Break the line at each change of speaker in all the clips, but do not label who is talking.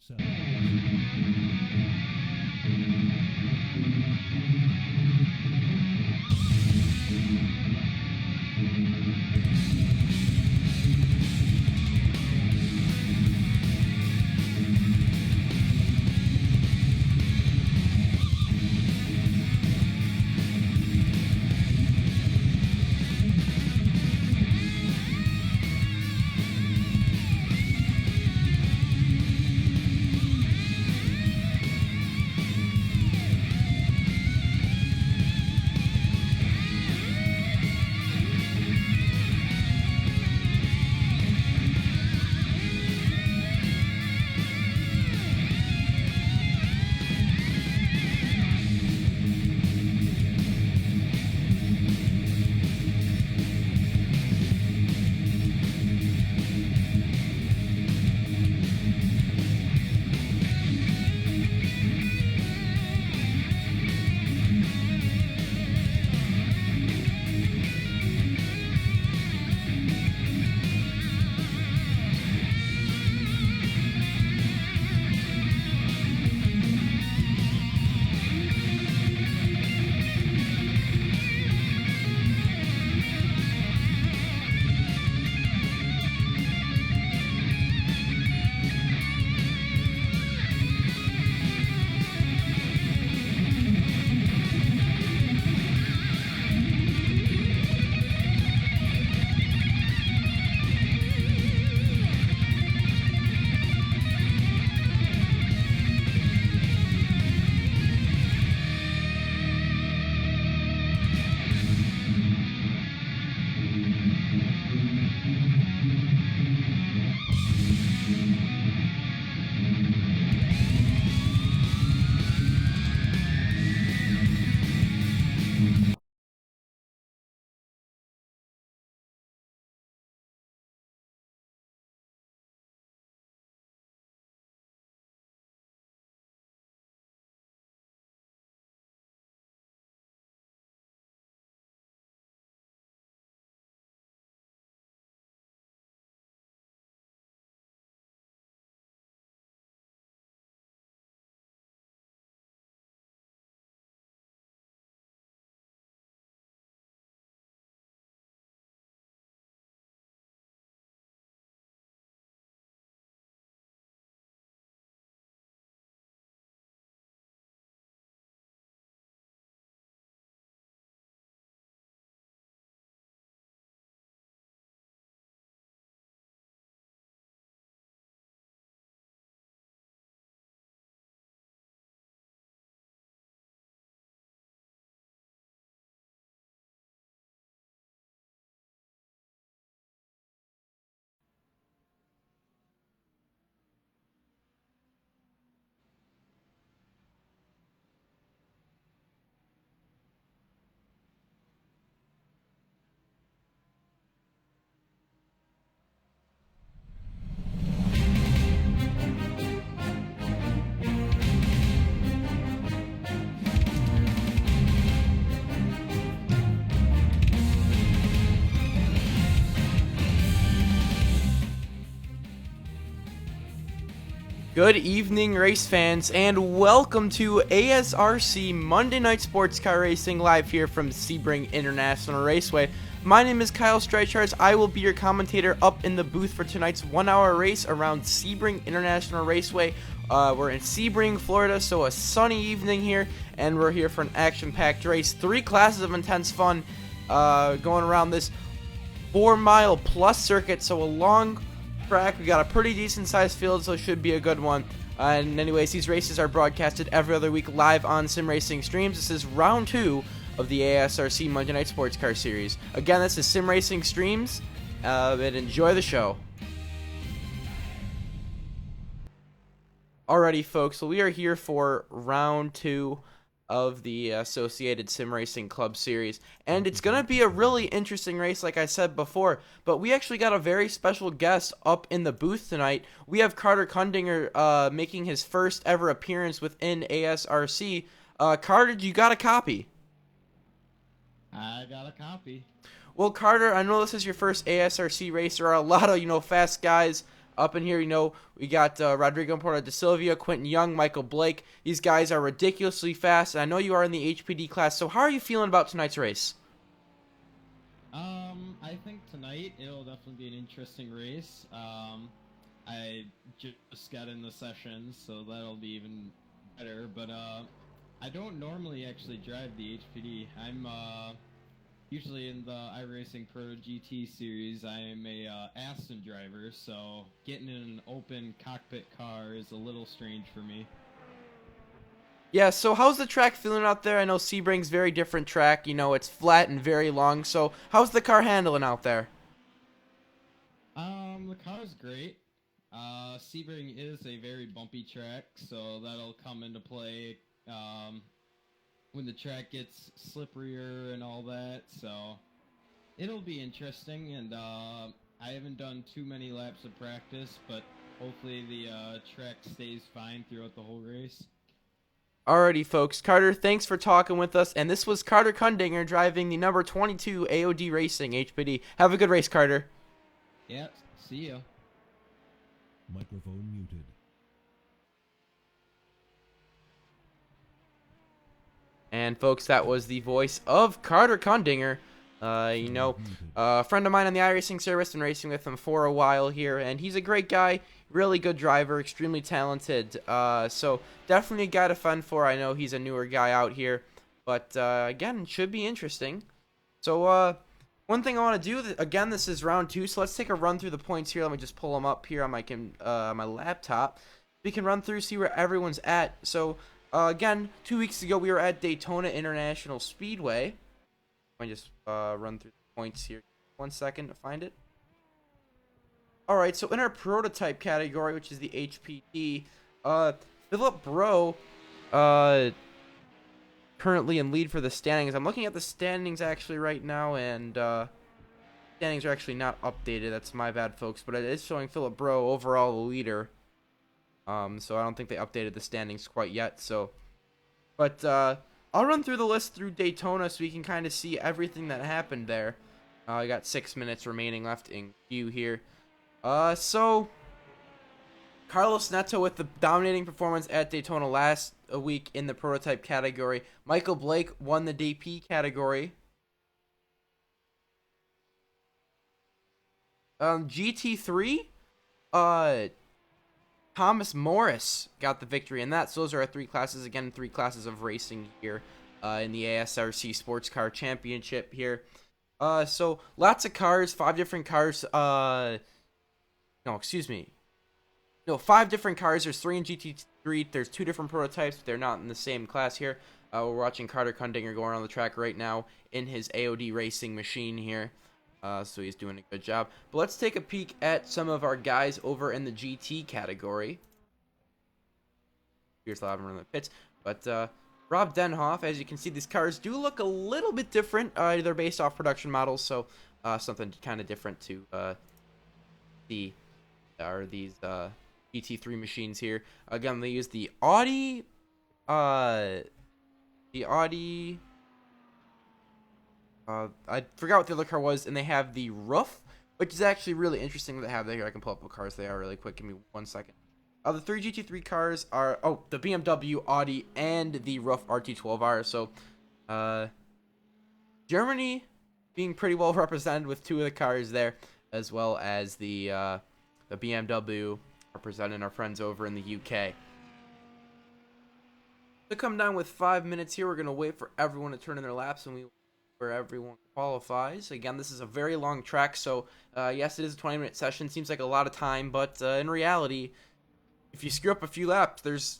So.
Good evening, race fans, and welcome to ASRC Monday Night Sports Car Racing live here from Sebring International Raceway. My name is Kyle Streichhardt. I will be your commentator up in the booth for tonight's 1-hour race around Sebring International Raceway. We're in Sebring, Florida, so a sunny evening here, and we're here for an action-packed race. 3 classes of intense fun going around this 4-mile plus circuit, so a long track. We got a pretty decent sized field, so it should be a good one. And anyways, these races are broadcasted every other week live on Sim Racing Streams. This is round 2 of the ASRC Monday Night Sports Car Series. Again, this is Sim Racing Streams, and enjoy the show. Alrighty, folks, so we are here for round 2 of the Associated Sim Racing Club Series, and it's going to be a really interesting race, like I said before, but we actually got a very special guest up in the booth tonight. We have Carter Kundinger making his first ever appearance within ASRC. Carter, you got a copy?
I got a copy.
Well, Carter, I know this is your first ASRC race. There are a lot of, fast guys Up in here, we got Rodrigo Porta de Silvia, Quentin Young, Michael Blake. These guys are ridiculously fast, and I know you are in the HPD class, so how are you feeling about tonight's race?
I think tonight it'll definitely be an interesting race. I just got in the session, so that'll be even better. But I don't normally actually drive the HPD. I'm usually in the iRacing Pro GT series. I am a Aston driver, so getting in an open cockpit car is a little strange for me.
Yeah, so how's the track feeling out there? I know Sebring's very different track. It's flat and very long. So how's the car handling out there?
The car's great. Sebring is a very bumpy track, so that'll come into play when the track gets slipperier and all that. So it'll be interesting, and I haven't done too many laps of practice, but hopefully the track stays fine throughout the whole race.
Alrighty, folks. Carter, thanks for talking with us. And this was Carter Kundinger driving the number 22 AOD Racing HPD. Have a good race, Carter.
Yeah, see ya.
Microphone muted.
And folks, that was the voice of Carter Kundinger. A friend of mine on the iRacing service, been racing with him for a while here, and he's a great guy, really good driver, extremely talented. So definitely a guy to fun for. I know he's a newer guy out here, but again, should be interesting. So one thing I want to do, again, this is round 2, so let's take a run through the points here. Let me just pull them up here on my laptop. We can run through, see where everyone's at. So again, 2 weeks ago we were at Daytona International Speedway. Let me just run through the points here. 1 second to find it. Alright, so in our prototype category, which is the HPD, Philip Bro, currently in lead for the standings. I'm looking at the standings actually right now, and standings are actually not updated. That's my bad, folks, but it is showing Philip Bro overall the leader. So I don't think they updated the standings quite yet. But I'll run through the list through Daytona so we can kind of see everything that happened there. I got 6 minutes remaining left in queue here. So Carlos Neto with the dominating performance at Daytona last week in the prototype category. Michael Blake won the DP category. GT3, Thomas Morris got the victory in that. So those are our 3 classes. Again, 3 classes of racing here in the ASRC Sports Car Championship here. So lots of cars, 5 different cars. No, excuse me. No, 5 different cars. There's 3 in GT3. There's 2 different prototypes. But they're not in the same class here. We're watching Carter Kundinger going around the track right now in his AOD racing machine here. So he's doing a good job. But let's take a peek at some of our guys over in the GT category. Here's the in the pits. But Rob Denhoff, as you can see, these cars do look a little bit different. They're based off production models, so something kind of different to see are these GT3 machines here. Again, they use the Audi I forgot what the other car was, and they have the roof, which is actually really interesting that they have that here. I can pull up what cars they are really quick. Give me 1 second. The 3 GT3 cars are, the BMW, Audi, and the roof RT12R. So, Germany being pretty well represented with 2 of the cars there, as well as the BMW representing our friends over in the UK. To come down with 5 minutes here, we're going to wait for everyone to turn in their laps, and where everyone qualifies. Again, this is a very long track, so yes, it is a 20-minute session. Seems like a lot of time, but in reality, if you screw up a few laps,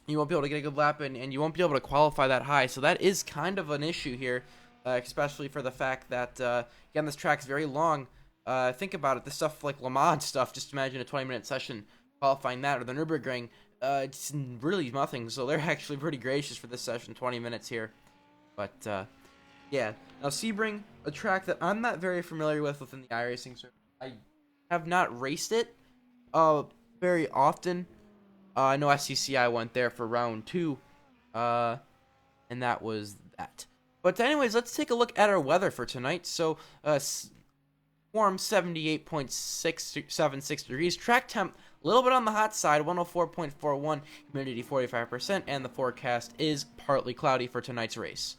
you won't be able to get a good lap, and you won't be able to qualify that high. So that is kind of an issue here, especially for the fact that, again, this track is very long. Think about it. This stuff like Le Mans stuff, just imagine a 20-minute session qualifying that, or the Nürburgring. It's really nothing, so they're actually pretty gracious for this session, 20 minutes here. But, yeah. Now, Sebring, a track that I'm not very familiar with within the iRacing circuit. I have not raced it very often. I know SCCI went there for round 2, and that was that. But anyways, let's take a look at our weather for tonight. So, Warm 78.676 degrees. Track temp a little bit on the hot side, 104.41, humidity 45%, and the forecast is partly cloudy for tonight's race.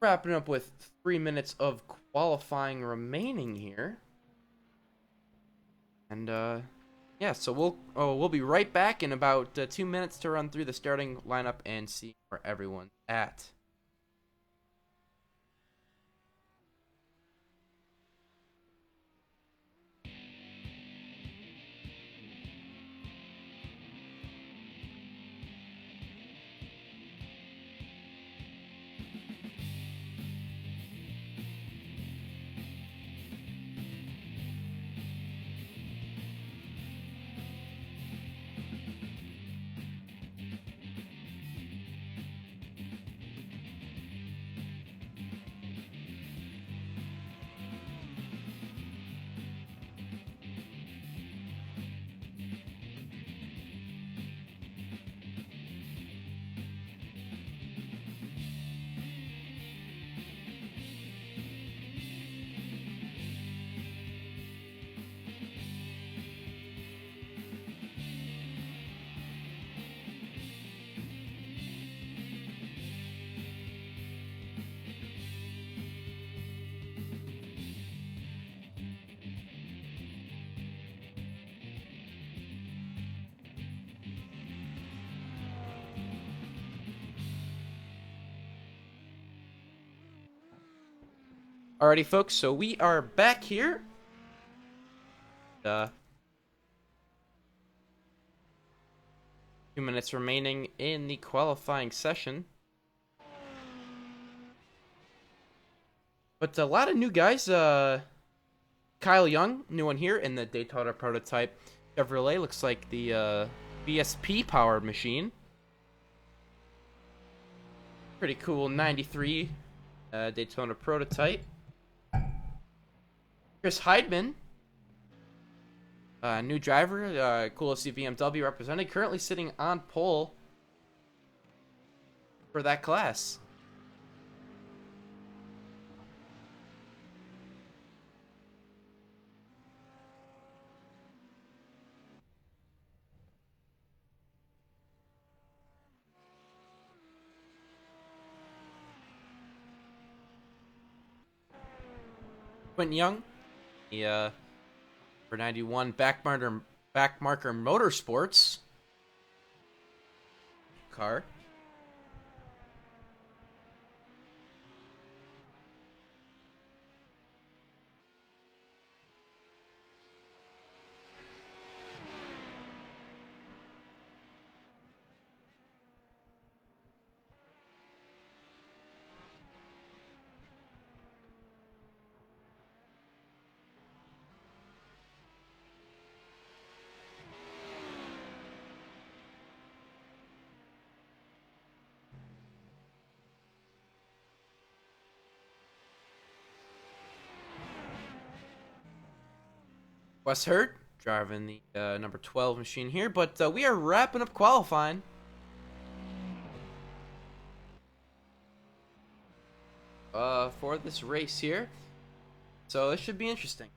Wrapping up with 3 minutes of qualifying remaining here. And yeah, so we'll be right back in about 2 minutes to run through the starting lineup and see where everyone's at. Alrighty, folks, so we are back here. 2 minutes remaining in the qualifying session. But a lot of new guys. Kyle Young, new one here in the Daytona prototype Chevrolet. Looks like the VSP powered machine. Pretty cool 93 Daytona prototype. Chris Heidman, new driver, cool to see BMW represented, currently sitting on pole for that class. Quentin Young, the for 91 backmarker Motorsports car. Wes Hurt driving the number 12 machine here, but we are wrapping up qualifying. For this race here, so it should be interesting.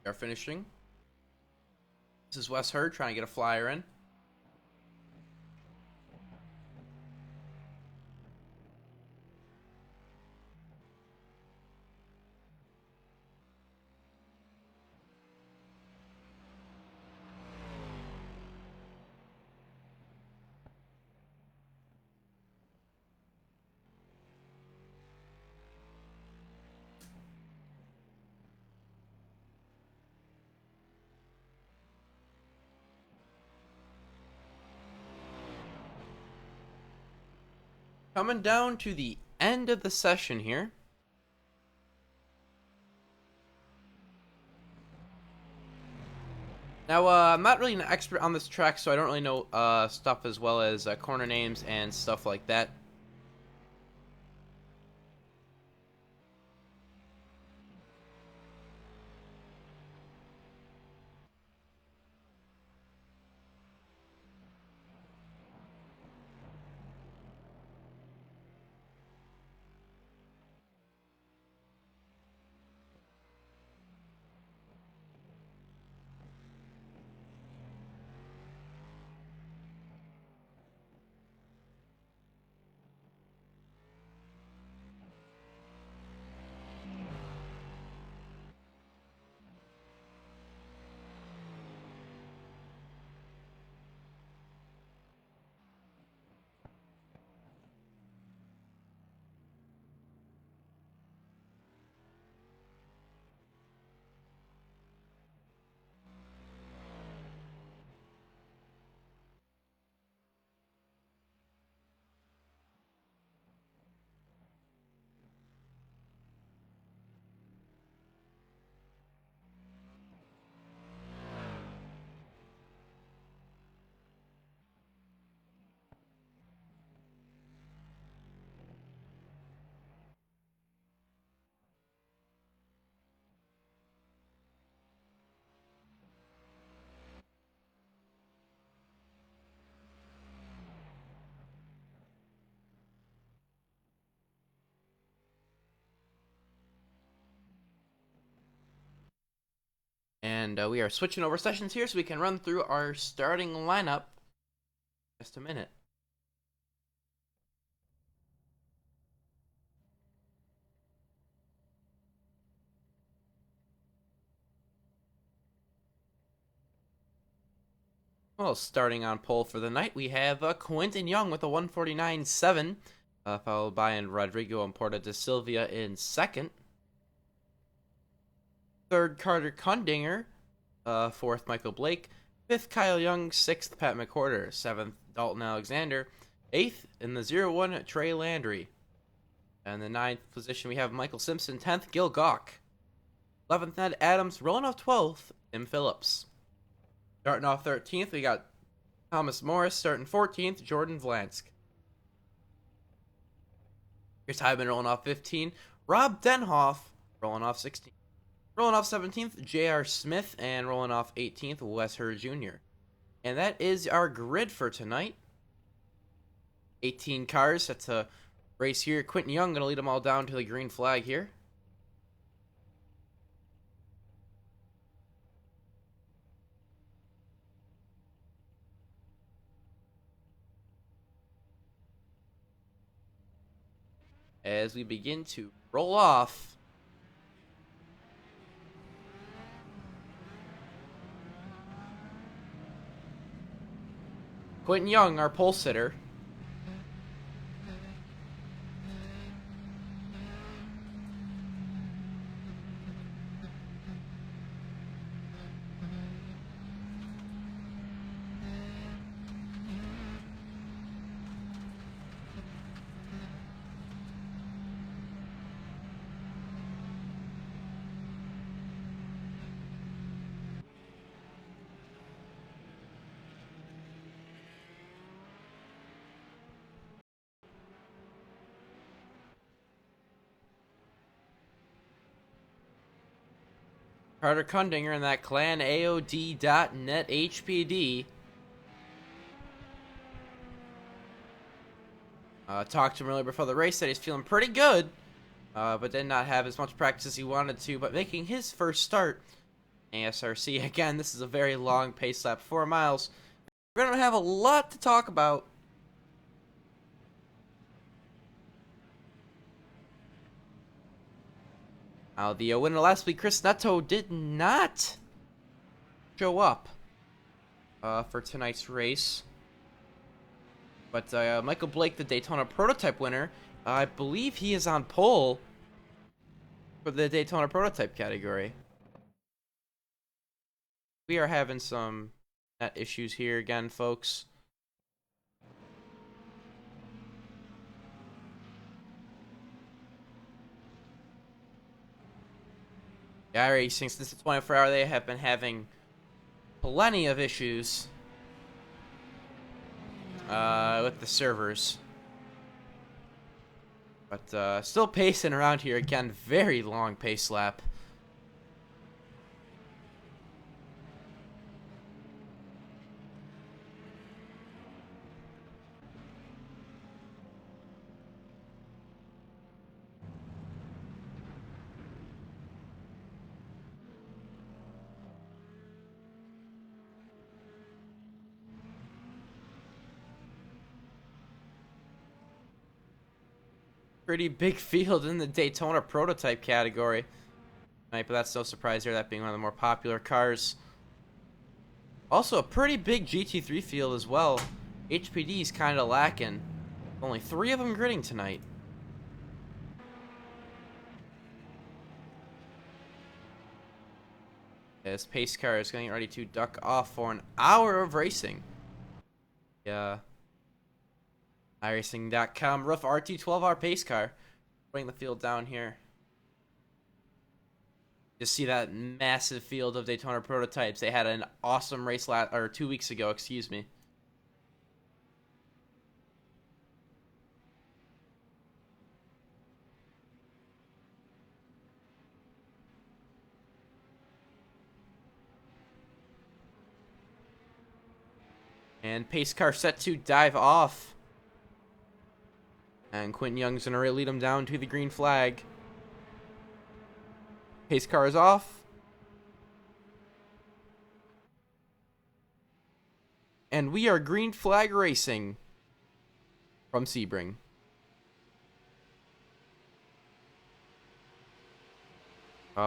We are finishing. This is Wes Hurd trying to get a flyer in. Coming down to the end of the session here. Now, I'm not really an expert on this track, so I don't really know stuff as well as corner names and stuff like that. And we are switching over sessions here so we can run through our starting lineup in just a minute. Well, starting on pole for the night, we have Quentin Young with a 149.7, followed by Rodrigo Importa de Silva in second. Third, Carter Kundinger. Fourth, Michael Blake. Fifth, Kyle Young. Sixth, Pat McWhorter. Seventh, Dalton Alexander. Eighth, in the 0-1, Trey Landry. And the ninth position, we have Michael Simpson. 10th, Gil Gawk. 11th, Ned Adams. Rolling off 12th, Tim Phillips. Starting off 13th, we got Thomas Morris. Starting 14th, Jordan Vlansk. Chris Hyman rolling off 15. Rob Denhoff rolling off 16. Rolling off 17th, J.R. Smith, and rolling off 18th, Wes Hurd Jr. And that is our grid for tonight. 18 cars set to race here. Quentin Young going to lead them all down to the green flag here. As we begin to roll off. Quentin Young, our pole sitter. Carter Kundinger and that clan AOD.net HPD. Talked to him earlier before the race, said he's feeling pretty good, but did not have as much practice as he wanted to, but making his first start. ASRC, again, this is a very long pace lap, 4 miles. We're going to have a lot to talk about. Now, the winner last week, Chris Neto, did not show up for tonight's race. But Michael Blake, the Daytona Prototype winner, I believe he is on pole for the Daytona Prototype category. We are having some net issues here again, folks. Yeah, Racing, since the 24 hour, they have been having plenty of issues with the servers. But still pacing around here again. Very long pace lap. Pretty big field in the Daytona prototype category. Right, but that's no surprise here, that being one of the more popular cars. Also, a pretty big GT3 field as well. HPD's kind of lacking. Only 3 of them gridding tonight. This pace car is getting ready to duck off for an hour of racing. Yeah. iRacing.com rough RT 12-hour pace car. Putting the field down here. Just see that massive field of Daytona prototypes. They had an awesome race 2 weeks ago, excuse me. And pace car set to dive off. And Quentin Young's going to lead him down to the green flag. Pace car is off. And we are green flag racing from Sebring.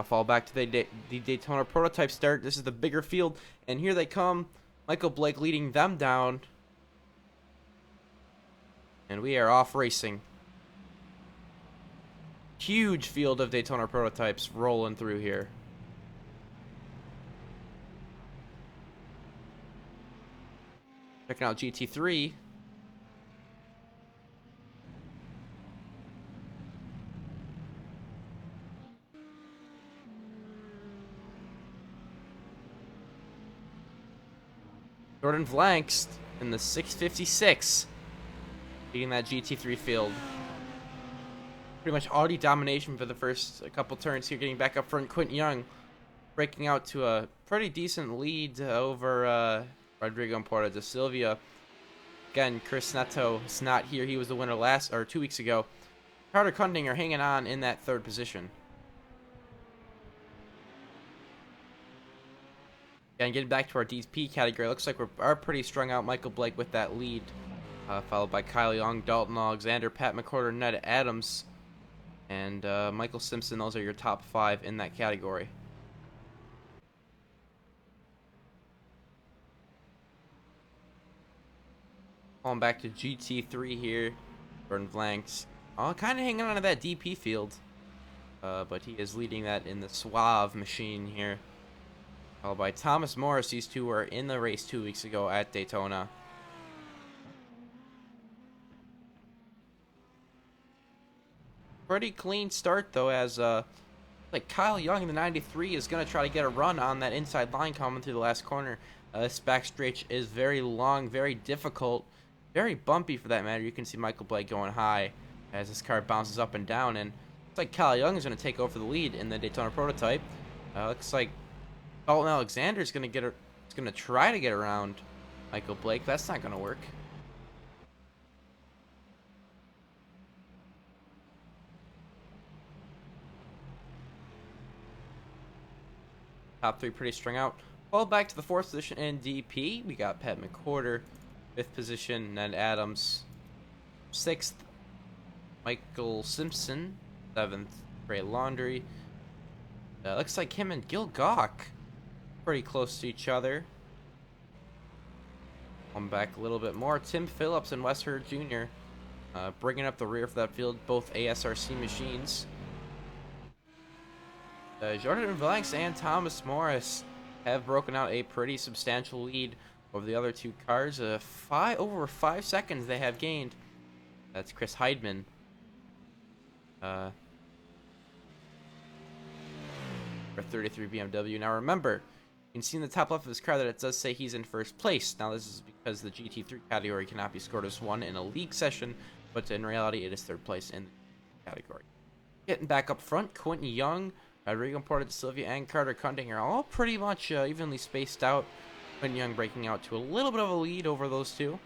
Fall back to the Daytona prototype start. This is the bigger field. And here they come. Michael Blake leading them down. And we are off racing. Huge field of Daytona prototypes rolling through here. Checking out GT3. Jordan Vlankst in the 656. Beating that GT3 field. Pretty much Audi domination for the first couple turns here. Getting back up front, Quentin Young breaking out to a pretty decent lead over Rodrigo and Porta de Silvia. Again, Chris Neto is not here. He was the winner 2 weeks ago. Carter Cundinger hanging on in that 3rd position. And getting back to our DP category, looks like we are pretty strung out. Michael Blake with that lead, followed by Kyle Young, Dalton Alexander, Pat McCorder, Ned Adams, and Michael Simpson. Those are your top 5 in that category. Going back to GT3 here, Jordan Blanks, kind of hanging on to that DP field, but he is leading that in the Suave machine here. Followed by Thomas Morris. These two were in the race 2 weeks ago at Daytona. Pretty clean start though, as like Kyle Young in the 93 is going to try to get a run on that inside line coming through the last corner. This backstretch is very long, very difficult, very bumpy for that matter. You can see Michael Blake going high as this car bounces up and down, and looks like Kyle Young is going to take over the lead in the Daytona prototype. Looks like Dalton Alexander is going to try to get around Michael Blake. That's not going to work. Top 3 pretty strung out. Fall back to the 4th position in DP. We got Pat McCorder, 5th position, Ned Adams, 6th, Michael Simpson, 7th, Ray Laundry. Looks like him and Gil Gawk pretty close to each other. Come back a little bit more. Tim Phillips and Wes Hurd Jr. Bringing up the rear for that field, both ASRC machines. Jordan Blanks and Thomas Morris have broken out a pretty substantial lead over the other 2 cars. Over 5 seconds they have gained. That's Chris Heidman. for 33 BMW. Now remember, you can see in the top left of his car that it does say he's in first place. Now this is because the GT3 category cannot be scored as one in a league session, but in reality it is third place in the category. Getting back up front, Quentin Young, Rodrigo Porta de Silva, and Carter Cundinger are all pretty much evenly spaced out. Quentin Young breaking out to a little bit of a lead over those two.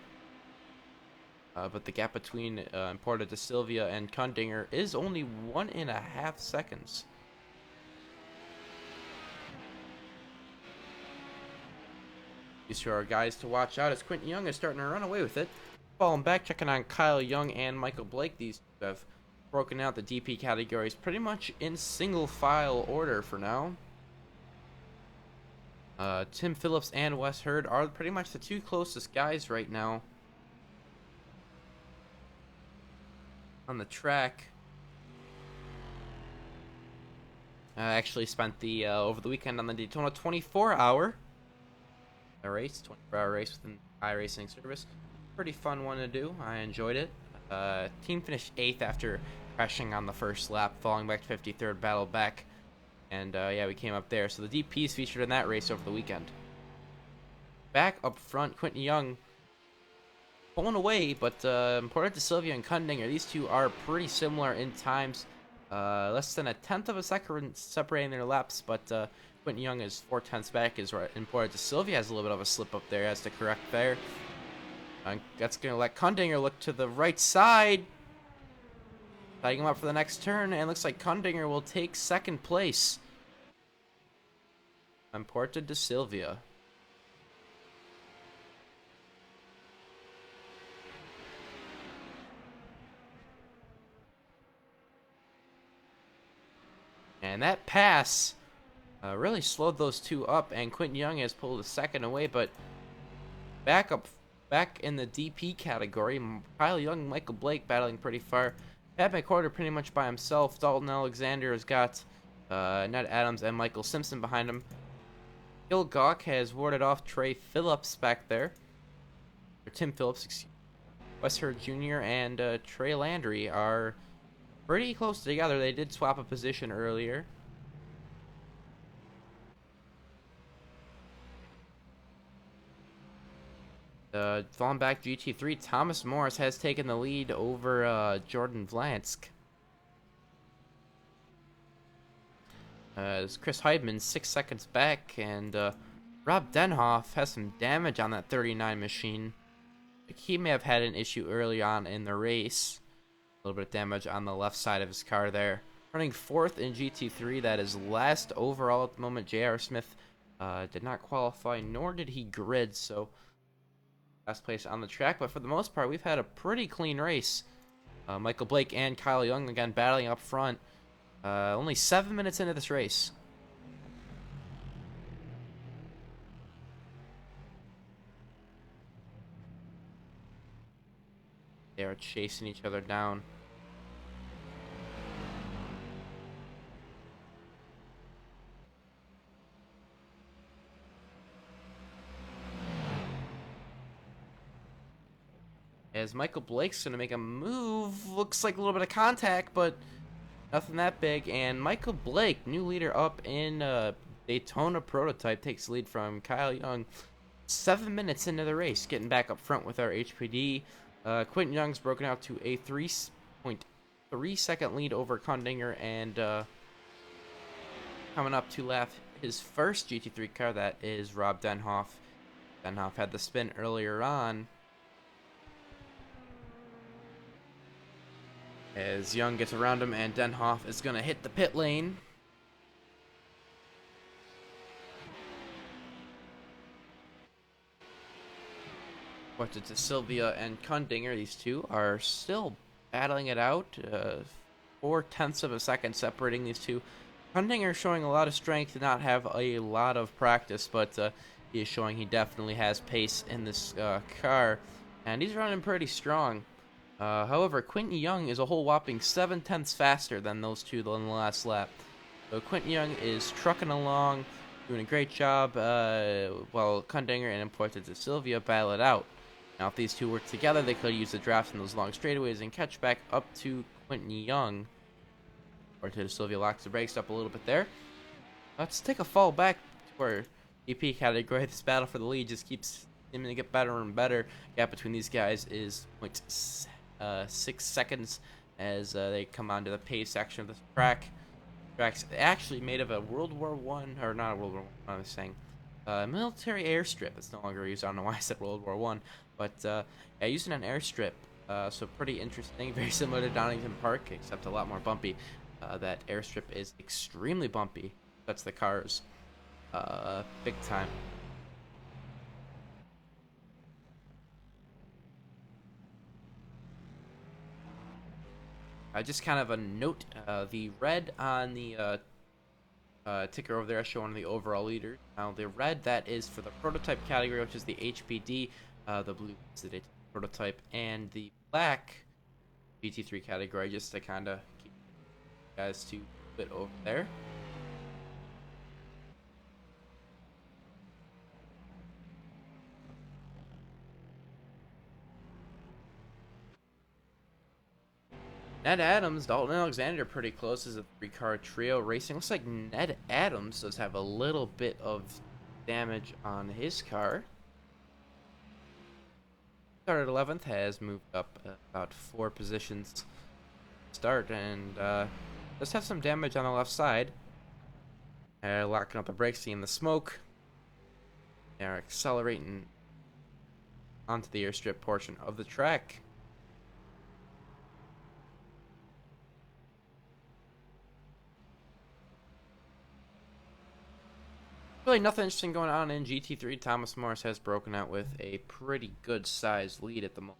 But the gap between Porta de Silva and Cundinger is only 1.5 seconds. These two are guys to watch out as Quentin Young is starting to run away with it. Falling back, checking on Kyle Young and Michael Blake. These two have broken out the DP categories pretty much in single file order for now. Tim Phillips and Wes Hurd are pretty much the two closest guys right now on the track. I actually spent the over the weekend on the Daytona 24-hour race, 24-hour race within iRacing service. Pretty fun one to do. I enjoyed it. Team finished 8th after crashing on the first lap, falling back to 53rd, battle back, and yeah, we came up there. So the DPs featured in that race over the weekend. Back up front, Quentin Young pulling away, but Porta de Silva and Cundinger, these two are pretty similar in times. Less than 1/10 of a second separating their laps, but Quentin Young is 4/10 back, and Porta de Silva has a little bit of a slip up there, has to correct there. That's going to let Cundinger look to the right side, tying him up for the next turn, and looks like Cundinger will take second place on Porta de Silva. And that pass really slowed those two up, and Quentin Young has pulled a second away, but back in the DP category, Kyle Young, Michael Blake battling pretty far. Pat McCorder pretty much by himself. Dalton Alexander has got Ned Adams and Michael Simpson behind him. Gil Gawk has warded off Trey Phillips back there. Or Tim Phillips, excuse me. Wes Hurd Jr. and Trey Landry are pretty close together. They did swap a position earlier. Falling back GT3, Thomas Morris has taken the lead over Jordan Vlansk. As Chris Heidman 6 seconds back, and Rob Denhoff has some damage on that 39 machine. He may have had an issue early on in the race. A little bit of damage on the left side of his car there. Running 4th in GT3, that is last overall at the moment. J.R. Smith did not qualify, nor did he grid, so last place on the track. But for the most part, we've had a pretty clean race. Michael Blake and Kyle Young again battling up front. Only 7 minutes into this race. They are chasing each other down. As Michael Blake's going to make a move. Looks like a little bit of contact, but nothing that big. And Michael Blake, new leader up in Daytona Prototype, takes the lead from Kyle Young. 7 minutes into the race, getting back up front with our HPD. Quentin Young's broken out to a 3.3 second lead over Cundinger, and coming up to lap his first GT3 car, that is Rob Denhoff. Denhoff had the spin earlier on. As Young gets around him, and Denhoff is going to hit the pit lane. Porta de Silva and Cundinger, these two are still battling it out. 4/10 of a second separating these two. Cundinger showing a lot of strength, did not have a lot of practice, but he is showing he definitely has pace in this car, and he's running pretty strong. However, Quentin Young is a whole whopping 7/10 faster than those two on the last lap. So Quentin Young is trucking along, doing a great job, while Cundinger and Porta de Silva battle it out. Now, if these two work together, they could use the draft in those long straightaways and catch back up to Quentin Young. Porta de Silva locks the brakes up a little bit there. Let's take a fall back to our GP category. This battle for the lead just keeps seeming to get better and better. Gap between these guys is 0.6 seconds as they come onto the pace section of this track. Track's actually made of a World War One, or not a World War One. I was saying, military airstrip. It's no longer used. I don't know why I said World War One, but yeah, using an airstrip. So pretty interesting. Very similar to Donington Park, except a lot more bumpy. That airstrip is extremely bumpy. That's the cars, big time. Just kind of a note, the red on the ticker over there showing the overall leaders. Now the red, that is for the prototype category, which is the HPD. The blue is the prototype, and the black GT3 category, just to kind of keep you guys to bit over there. Ned Adams, Dalton Alexander pretty close as a three-car trio racing. Looks like Ned Adams does have a little bit of damage on his car. Started 11th, has moved up about 4 positions start, and does have some damage on the left side. Locking up the brakes, seeing the smoke. They're accelerating onto the airstrip portion of the track. Really nothing interesting going on in GT3. Thomas Morris has broken out with a pretty good sized lead at the moment.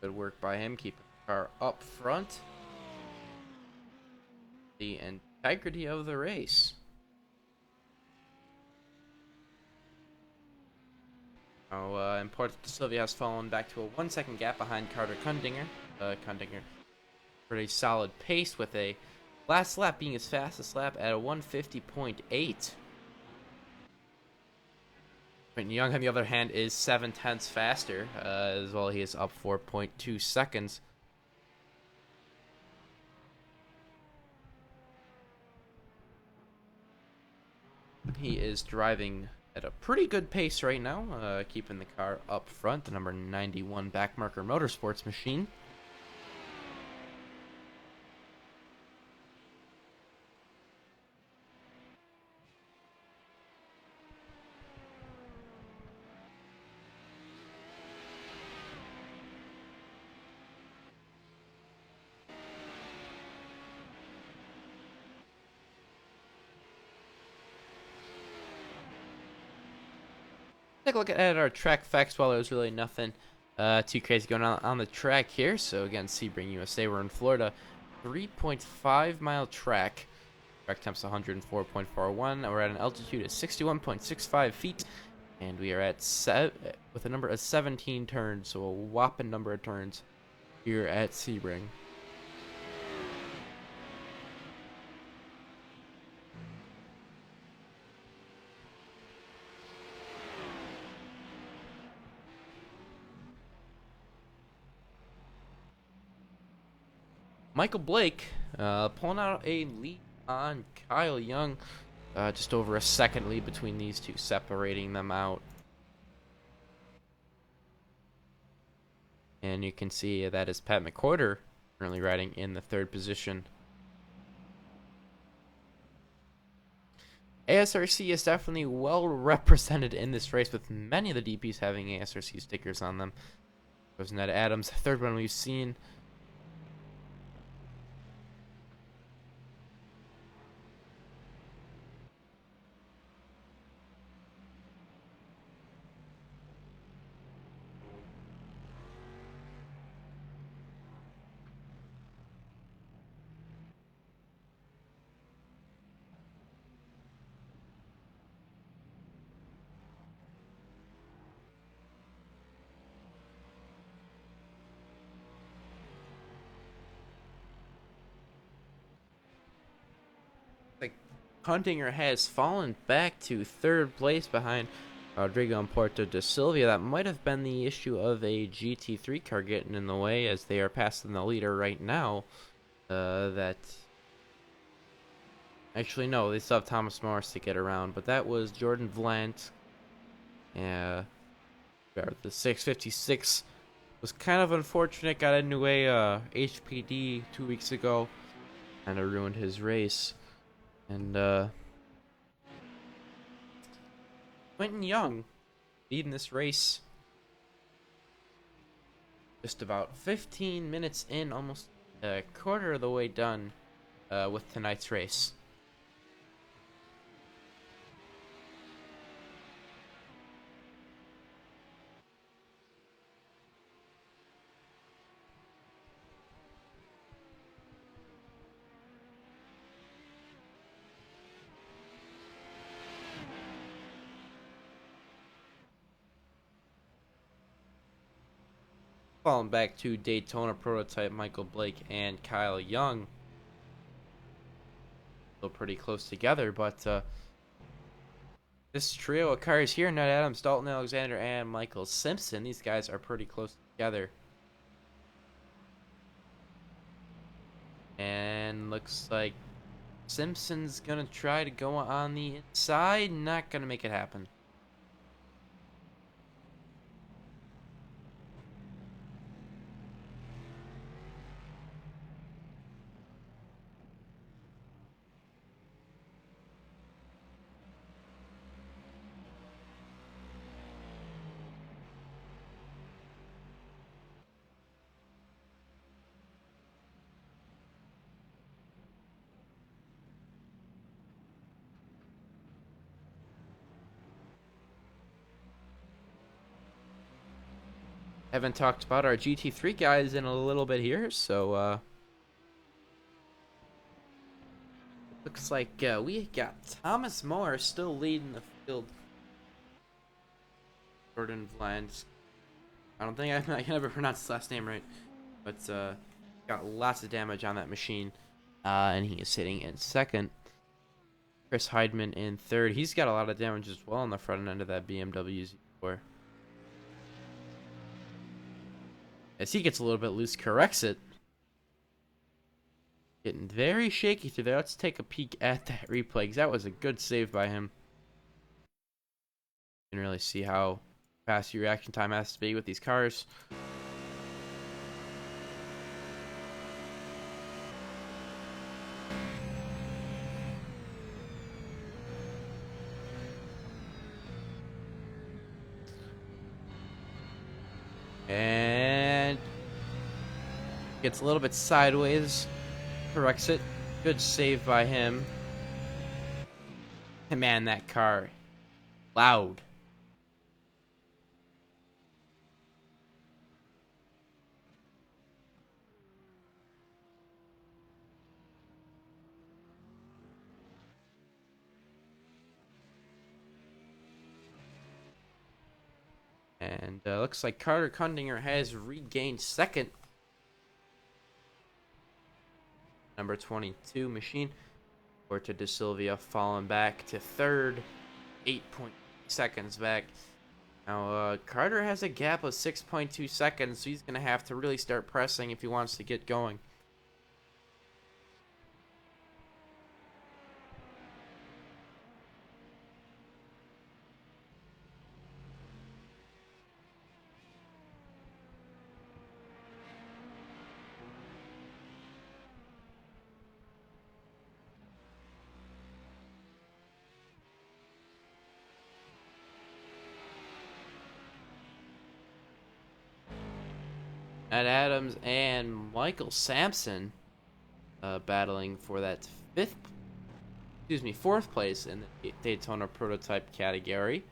Good work by him, keeping the car up front. The integrity of the race. Now, Important Sylvia has fallen back to a 1-second gap behind Carter Kundinger. Kundinger, pretty solid pace with a last lap being his fastest lap at a 150.8. Quentin Young, on the other hand, is 0.7 faster as well. He is up 4.2 seconds. He is driving at a pretty good pace right now, keeping the car up front. The number 91 backmarker Motorsports machine. Take a look at our track facts. While there's really nothing too crazy going on the track here. So again, Sebring, USA, we're in Florida. 3.5 mile track. Track temp's 104.41. We're at an altitude of 61.65 feet. And we are at with a number of 17 turns, so a whopping number of turns here at Sebring. Michael Blake pulling out a lead on Kyle Young. Just over a second lead between these two, separating them out. And you can see that is Pat McCorder currently riding in the 3rd position. ASRC is definitely well represented in this race, with many of the DPs having ASRC stickers on them. There's Ned Adams, 3rd one we've seen. Huntinger has fallen back to 3rd place behind Rodrigo and Porto de Silvia. That might have been the issue of a GT3 car getting in the way, as they are passing the leader right now. That Actually, no, they still have Thomas Morris to get around, but that was Jordan Vlant. Yeah, the 656 was kind of unfortunate. Got into a HPD 2 weeks ago, kind of ruined his race. And Quentin Young leading this race. Just about 15 minutes in, almost a quarter of the way done with tonight's race. Falling back to Daytona prototype Michael Blake and Kyle Young. Still pretty close together, but this trio of cars here, Ned Adams, Dalton Alexander, and Michael Simpson, these guys are pretty close together. And looks like Simpson's gonna try to go on the inside, not gonna make it happen. Haven't talked about our GT3 guys in a little bit here, so looks like we got Thomas Moore still leading the field. Jordan Vlant. I don't think I can ever pronounce his last name right, but got lots of damage on that machine, and he is sitting in second. Chris Heidman in third. He's got a lot of damage as well on the front end of that BMW Z4. As he gets a little bit loose, corrects it. Getting very shaky through there. Let's take a peek at that replay, because that was a good save by him. You can really see how fast your reaction time has to be with these cars. And gets a little bit sideways, corrects it. Good save by him. And man, that car, loud. And looks like Carter Kundinger has regained second. Number 22 machine. Orta De Silvia falling back to third. 8 seconds back. Now, Carter has a gap of 6.2 seconds, so he's going to have to really start pressing if he wants to get going. Matt Adams and Michael Sampson battling for that fourth place in the Daytona prototype category.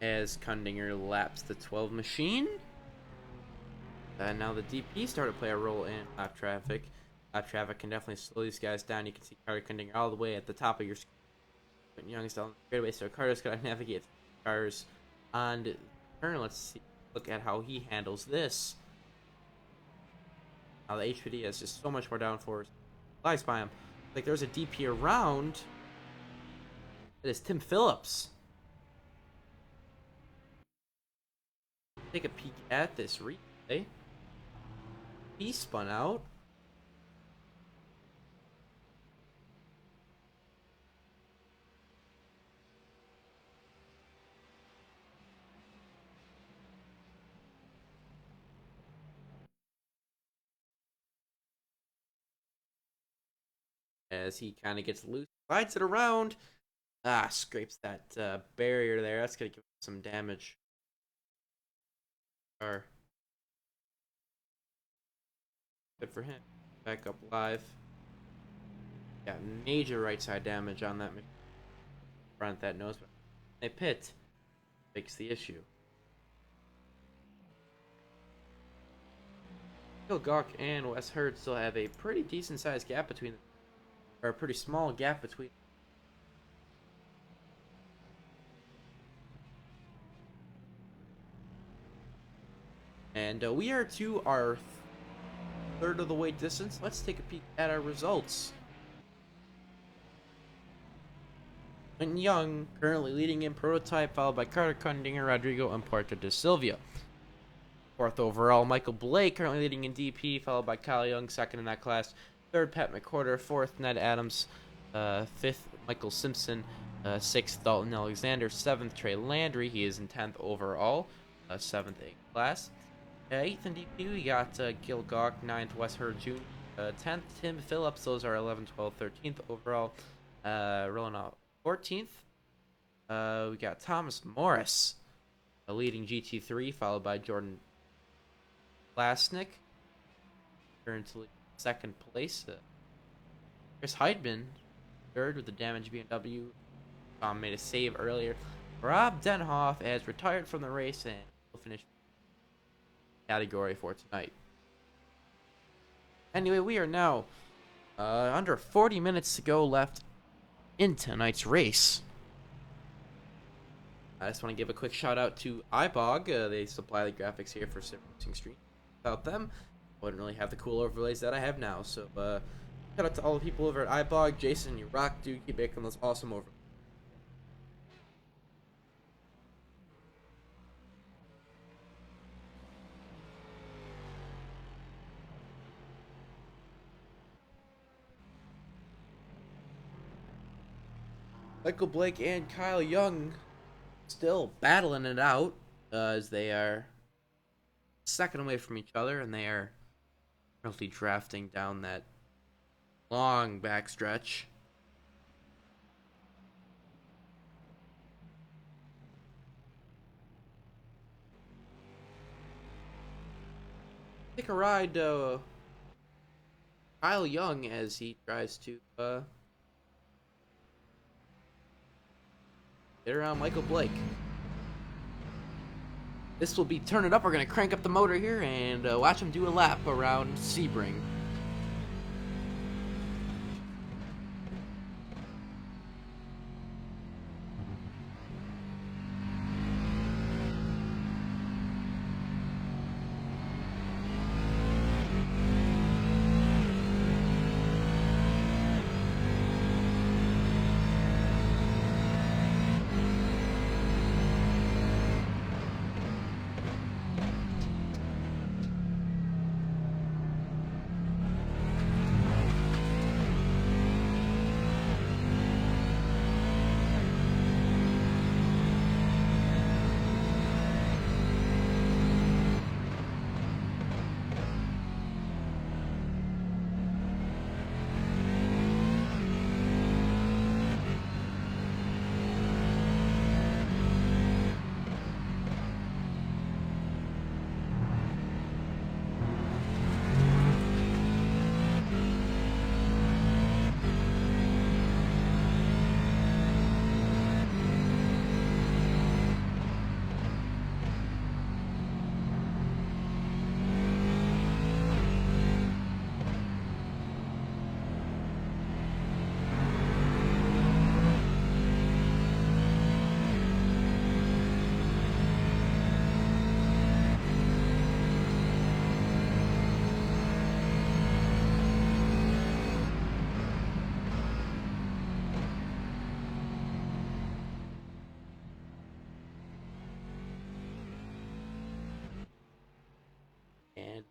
as Kundinger laps the 12 machine. And now the DP started to play a role in lap traffic. Lap traffic can definitely slow these guys down. You can see Carter Kundinger all the way at the top of your screen. Young's down the straightaway, so Carter's got to navigate cars on the turn. Let's look at how he handles this. Now the HPD has just so much more downforce. Flies by him. Like there's a DP around. It is Tim Phillips. Take a peek at this replay. He spun out. As he kind of gets loose, slides it around. Scrapes that barrier there. That's going to give him some damage. Good for him. Back up live. Got major right side damage on that front, that nose. A pit fix the issue. Gil Gawk and Wes Hurd still have a pretty decent sized gap between them. Or a pretty small gap between. And we are to our third of the way distance. Let's take a peek at our results. Quentin Young currently leading in prototype, followed by Carter Kundinger, Rodrigo, and Puerto de Silvia. Fourth overall, Michael Blake currently leading in DP, followed by Kyle Young, second in that class. Third, Pat McCorder. Fourth, Ned Adams. Fifth, Michael Simpson. Sixth, Dalton Alexander. Seventh, Trey Landry. He is in 10th overall. Seventh in class. Eighth in DP, we got Gil Gawk. Ninth, Wes Hurd Jr. 10th, Tim Phillips. Those are 11th, 12th, 13th overall. Rolling out 14th. We got Thomas Morris leading GT3, followed by Jordan Lasnik. Currently second place. Chris Heidman third with the damaged BMW. Tom made a save earlier. Rob Denhoff has retired from the race and will finish category for tonight. Anyway, we are now under 40 minutes to go left in tonight's race. I just want to give a quick shout out to iBog. They supply the graphics here for Sebring Stream. Without them, I wouldn't really have the cool overlays that I have now. So shout out to all the people over at iBog. Jason, you rock, dude. Keep making those awesome overlays. Michael Blake and Kyle Young still battling it out as they are second away from each other, and they are currently drafting down that long backstretch. Take a ride, Kyle Young, as he tries to get around Michael Blake. This will be Turn It Up. We're going to crank up the motor here and watch him do a lap around Sebring.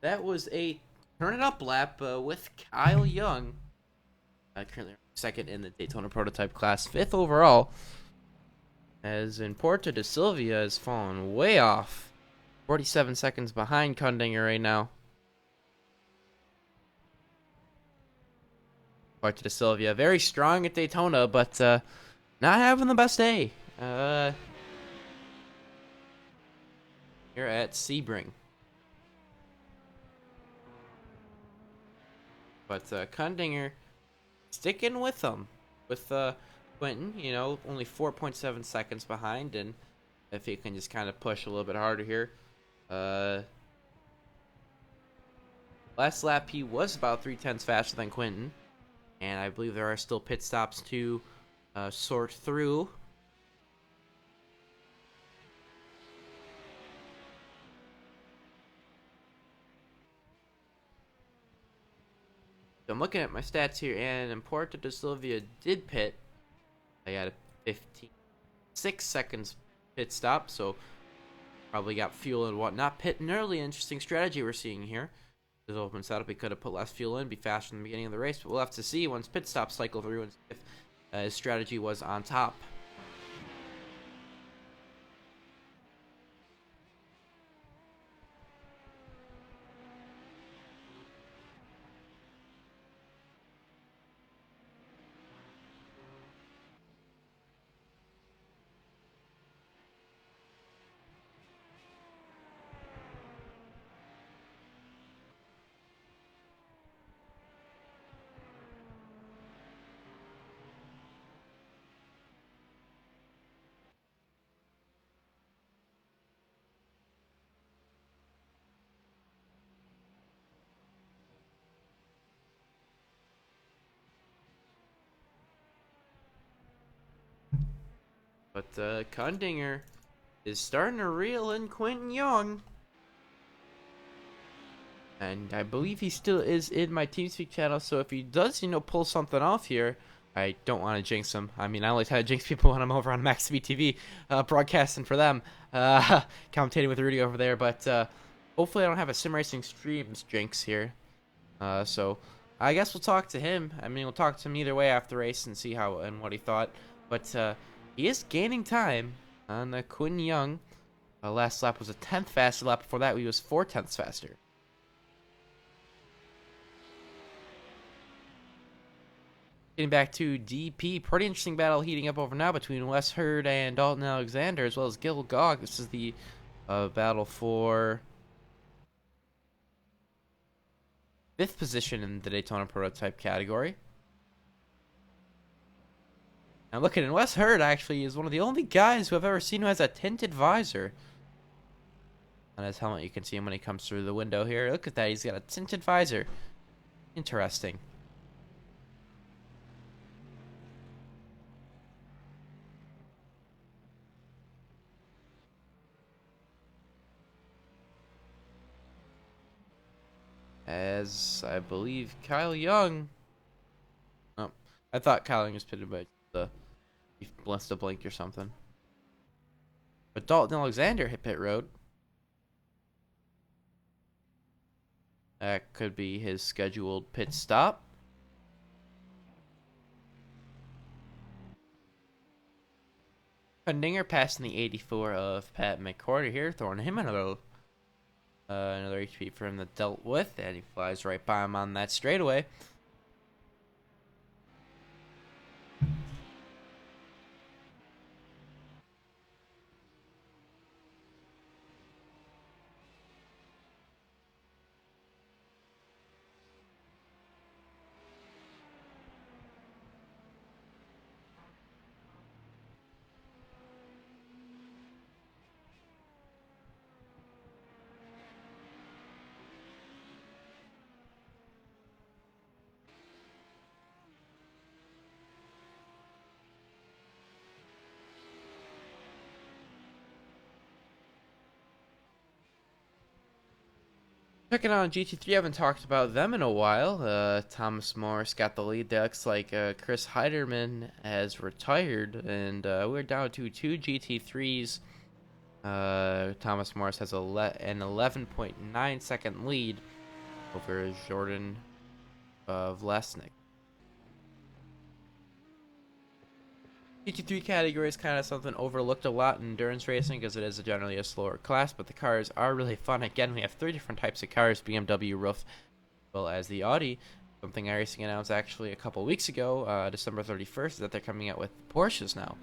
that was a turn it up lap with Kyle Young. Currently second in the Daytona prototype class, 5th overall. As in Porta de Silvia has fallen way off. 47 seconds behind Kundinger right now. Porta de Silvia, very strong at Daytona, but not having the best day. Here at Sebring. But Kundinger sticking with them. With Quentin, you know, only 4.7 seconds behind, and if he can just kind of push a little bit harder here. Last lap he was about 3/10 faster than Quentin, and I believe there are still pit stops to sort through. I'm looking at my stats here, and Porta de Silvia did pit. I had a 6 seconds pit stop, so probably got fuel and whatnot. Pitting early, interesting strategy we're seeing here. This open setup, he could have put less fuel in, be faster in the beginning of the race, but we'll have to see once pit stops cycle through and if his strategy was on top. But Kundinger is starting to reel in Quentin Young. And I believe he still is in my TeamSpeak channel, so if he does, you know, pull something off here, I don't want to jinx him. I mean, I like to jinx people when I'm over on Max TV, broadcasting for them, commentating with Rudy over there, but hopefully I don't have a sim racing streams jinx here. So I guess we'll talk to him. I mean, we'll talk to him either way after the race and see how and what he thought. But he is gaining time on Quentin Young. Last lap was a 10th faster. Lap before that, he was 4/10 faster. Getting back to DP, pretty interesting battle heating up over now between Wes Hurd and Dalton Alexander, as well as Gil Gog. This is the battle for 5th position in the Daytona prototype category. Now looking at Wes Hurd, actually is one of the only guys who I've ever seen who has a tinted visor on his helmet. You can see him when he comes through the window here. Look at that, he's got a tinted visor. Interesting. As I believe Kyle Young. Oh, I thought Kyle Young was pitted, but he must have blinked or something. But Dalton Alexander hit pit road. That could be his scheduled pit stop. Kundinger passing the 84 of Pat McCorder here, throwing him another HP for him to dealt with, and he flies right by him on that straightaway. Checking on GT3, I haven't talked about them in a while. Thomas Morris got the lead. That looks like Chris Heiderman has retired, and we're down to 2 GT3s Thomas Morris has an 11.9-second lead over Jordan Vlasnik. GT3 category is kind of something overlooked a lot in endurance racing because it is generally a slower class, but the cars are really fun. Again, we have 3 different types of cars: BMW, Roof, as well as the Audi. Something iRacing announced actually a couple weeks ago, December 31st, that they're coming out with Porsches now.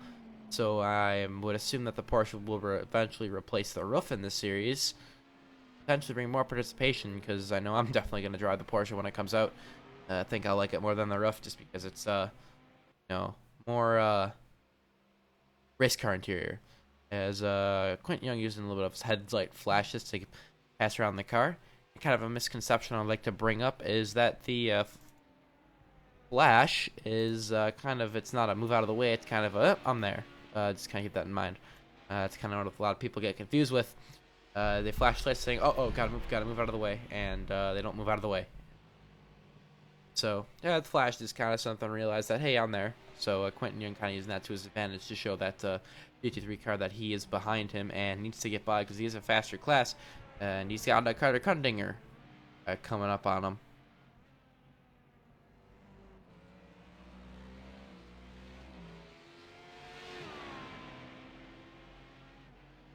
So I would assume that the Porsche will eventually replace the Roof in this series, potentially bring more participation, because I know I'm definitely going to drive the Porsche when it comes out. I think I'll like it more than the Roof just because it's more race car interior. As Quentin Young using a little bit of his headlight flashes to pass around the car. Kind of a misconception I'd like to bring up is that the flash is it's not a move out of the way, it's kind of a, I'm there. Just kind of keep that in mind. It's kind of what a lot of people get confused with. They flash lights saying, oh, gotta move out of the way, and they don't move out of the way. So, yeah, the flash is kind of something to realize that, hey, I'm there. So, Quentin Young kind of using that to his advantage to show that GT3 car that he is behind him and needs to get by because he is a faster class. And he's got Carter Kundinger coming up on him.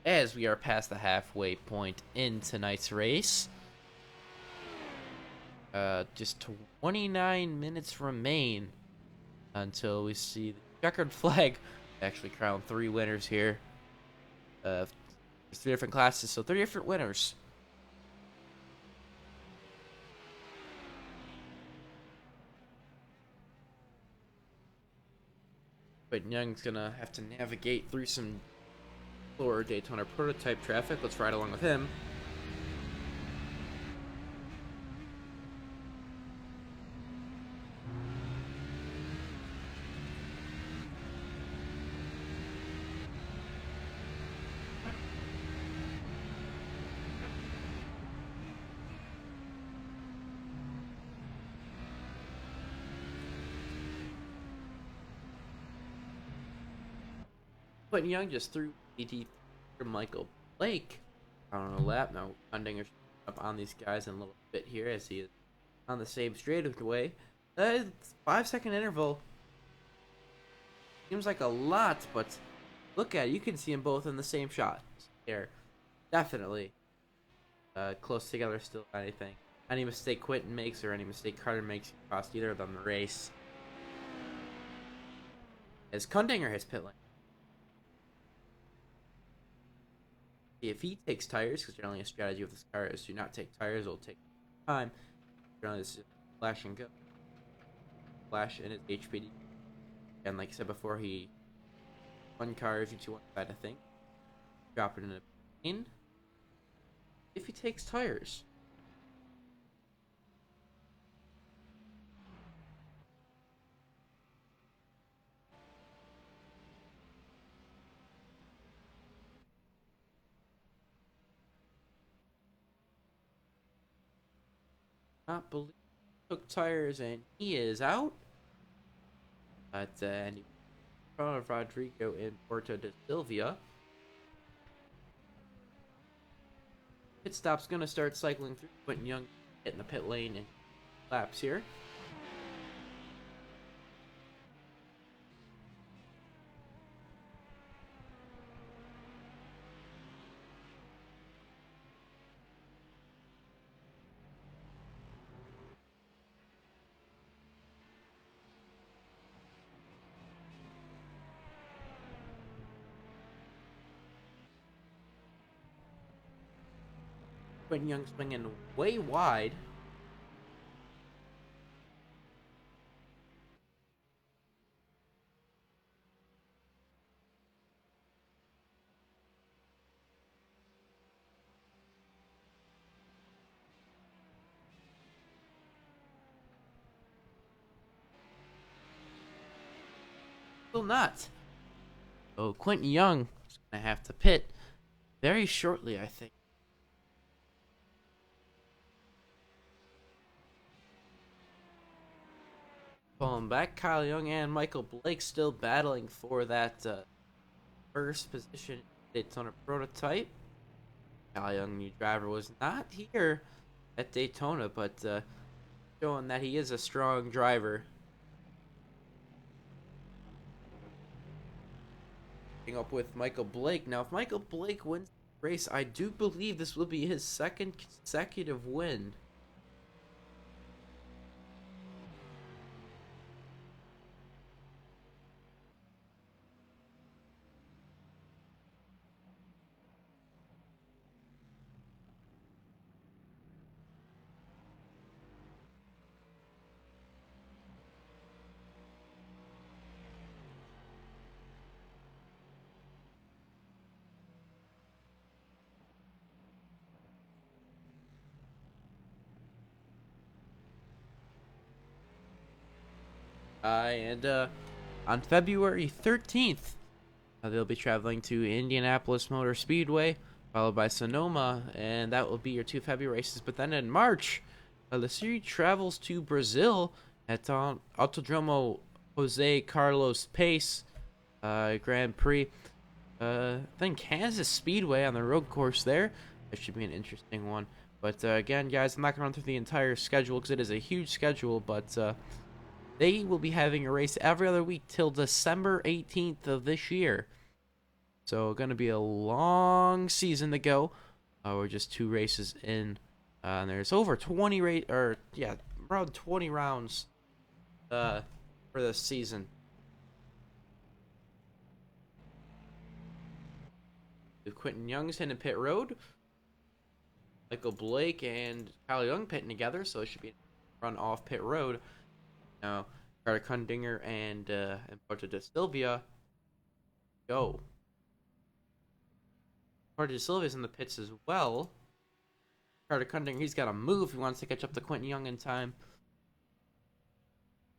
As we are past the halfway point in tonight's race. Just 29 minutes remain until we see the checkered flag actually crown 3 winners here. There's 3 different classes, so 3 different winners. But Young's gonna have to navigate through some slower Daytona prototype traffic. Let's ride along with him. Quentin Young just threw AT from Michael Blake on a lap. Now Kundinger up on these guys in a little bit here as he is on the same straightaway. 5-second interval seems like a lot, but look at it. You can see them both in the same shot. They're definitely close together still. Anything, any mistake Quentin makes or any mistake Carter makes can cost either of them the race. As Kundinger hits pit lane. If he takes tires, because generally a strategy of this car is to not take tires, it'll take time. Generally, this is flash and go. Flash in his HPD. And like I said before, he one car if you to one side, I think. Drop it in a lane. If he takes tires. Not believe he took tires and he is out. But and in front of Rodrigo in Porto de Silvia. Pit stop's gonna start cycling through. Quentin Young getting the pit lane and laps here. Quentin Young swinging way wide. Still not. Oh, Quentin Young is gonna have to pit very shortly, I think. Pulling back, Kyle Young and Michael Blake still battling for that first position Daytona prototype. Cal Young, new driver, was not here at Daytona, but showing that he is a strong driver. Up with Michael Blake. Now, if Michael Blake wins the race, I do believe this will be his second consecutive win. On February 13th, they'll be traveling to Indianapolis Motor Speedway, followed by Sonoma, and that will be your 2 February races. But then in March, the series travels to Brazil at Autodromo Jose Carlos Pace Grand Prix. Then Kansas Speedway on the road course there. That should be an interesting one. But again, guys, I'm not going to run through the entire schedule because it is a huge schedule, but they will be having a race every other week till December 18th of this year. So, going to be a long season to go. We're just 2 races in. And there's over 20 around 20 rounds for this season. Quentin Young's hitting pit road. Michael Blake and Kyle Young pitting together, so it should be a run off pit road. Now, Carter Kundinger and Porto de Silvia go. Porto de Silvia's in the pits as well. Carter Kundinger, he's got to move. He wants to catch up to Quentin Young in time.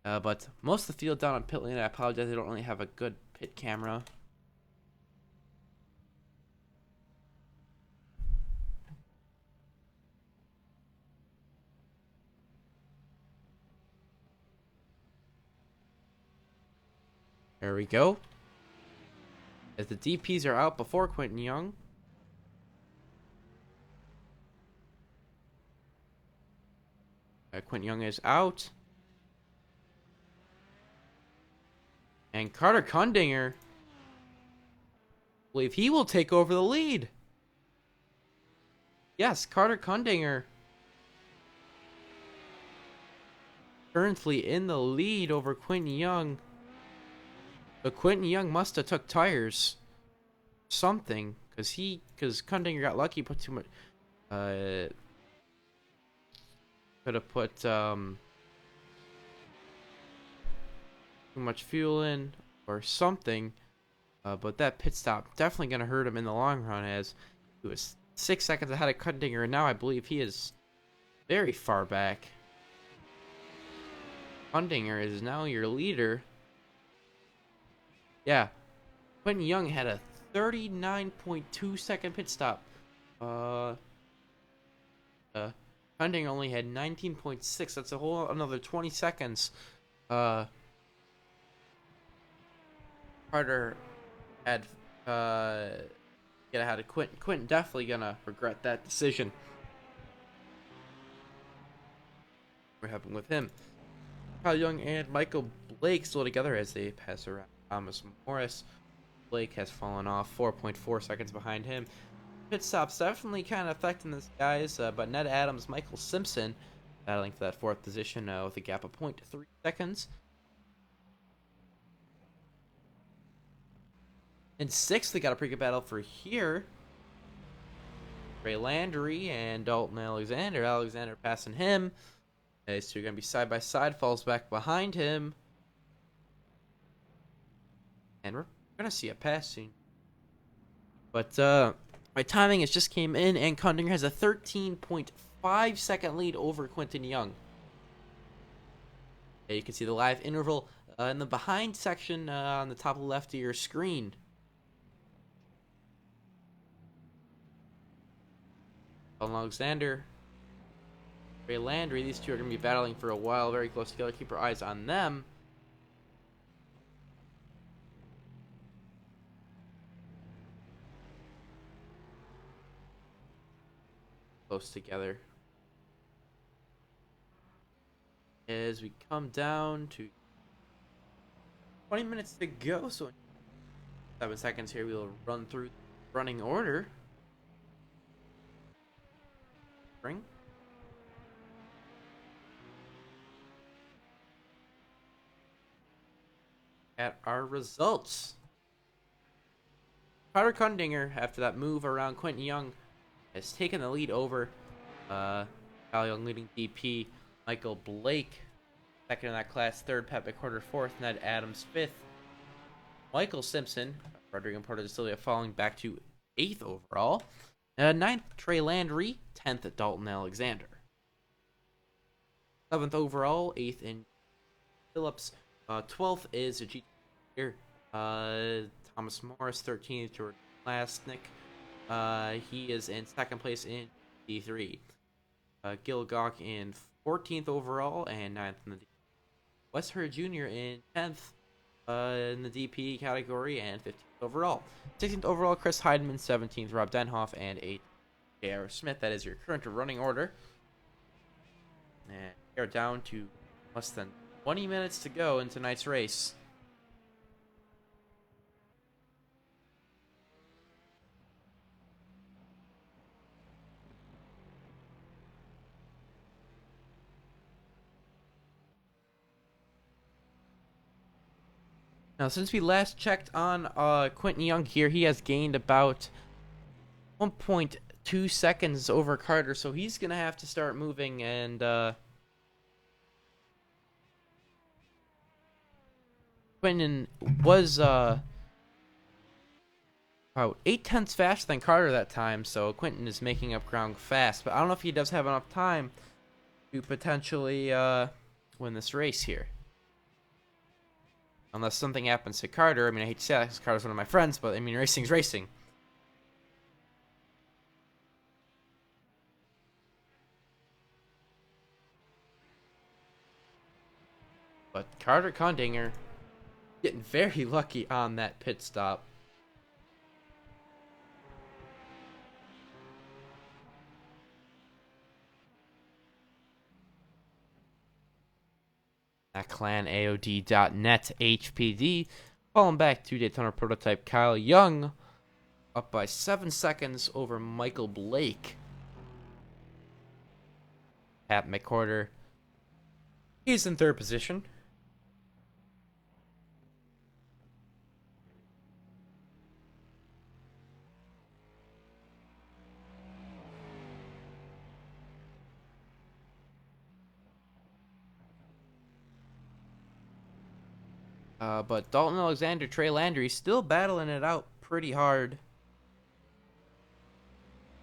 But most of the field down on pit lane, I apologize, they don't really have a good pit camera. There we go. As the DPs are out before Quentin Young. Quentin Young is out. And Carter Kundinger, I believe he will take over the lead. Yes, Carter Kundinger currently in the lead over Quentin Young. But Quentin Young must have took tires. Something. Because Kundinger got lucky, put too much. Could have put too much fuel in or something. But that pit stop definitely going to hurt him in the long run, as he was 6 seconds ahead of Kundinger, and now I believe he is very far back. Kundinger is now your leader. Yeah, Quentin Young had a 39.2 second pit stop. Kundinger only had 19.6. That's a whole another 20 seconds. Carter had get ahead of Quentin. Quentin definitely gonna regret that decision. What happened with him? Kyle Young and Michael Blake still together as they pass around Thomas Morris. Blake has fallen off, 4.4 seconds behind him. Pit stops definitely kind of affecting this guys, but Ned Adams, Michael Simpson battling for that 4th position with a gap of 0.3 seconds. In 6th, they got a pretty good battle for here. Ray Landry and Dalton Alexander. Alexander passing him. Okay, so you're going to be side by side, falls back behind him. And we're going to see a pass soon. But my timing has just came in, and Kundinger has a 13.5 second lead over Quentin Young. Okay, you can see the live interval in the behind section on the top left of your screen. Dalton Alexander, Ray Landry, these two are going to be battling for a while, very close together. Keep your eyes on them. close together. As we come down to 20 minutes to go, so in 7 seconds here we'll run through running order. Bring. At our results. Carter Kundinger, after that move around Quentin Young, has taken the lead over Kyle Young leading DP, Michael Blake second in that class, third Pat McCorder fourth, Ned Adams fifth, Michael Simpson, Rodrigo Porter de Silva falling back to 8th overall, ninth Trey Landry, 10th Dalton Alexander, 7th overall, 8th in Phillips, 12th is a G Thomas Morris, 13th Jordan Lasnik. He is in second place in D3. Gil Gawk in 14th overall and 9th in the DP. Wes Hurd Jr. in 10th in the DP category and 15th overall. 16th overall, Chris Heidemann, 17th, Rob Denhoff, and 8th, J.R. Smith. That is your current running order. And we are down to less than 20 minutes to go in tonight's race. Now, since we last checked on Quentin Young here, he has gained about 1.2 seconds over Carter, so he's going to have to start moving, and Quentin was about 0.8 faster than Carter that time, so Quentin is making up ground fast, but I don't know if he does have enough time to potentially win this race here. Unless something happens to Carter. I mean, I hate to say that because Carter's one of my friends, but I mean, racing's racing. But Carter Kundinger getting very lucky on that pit stop. At ClanAOD.net HPD. Falling back to Daytona prototype Kyle Young. Up by 7 seconds over Michael Blake. Pat McCorder. He's in third position. But Dalton Alexander, Trey Landry still battling it out pretty hard.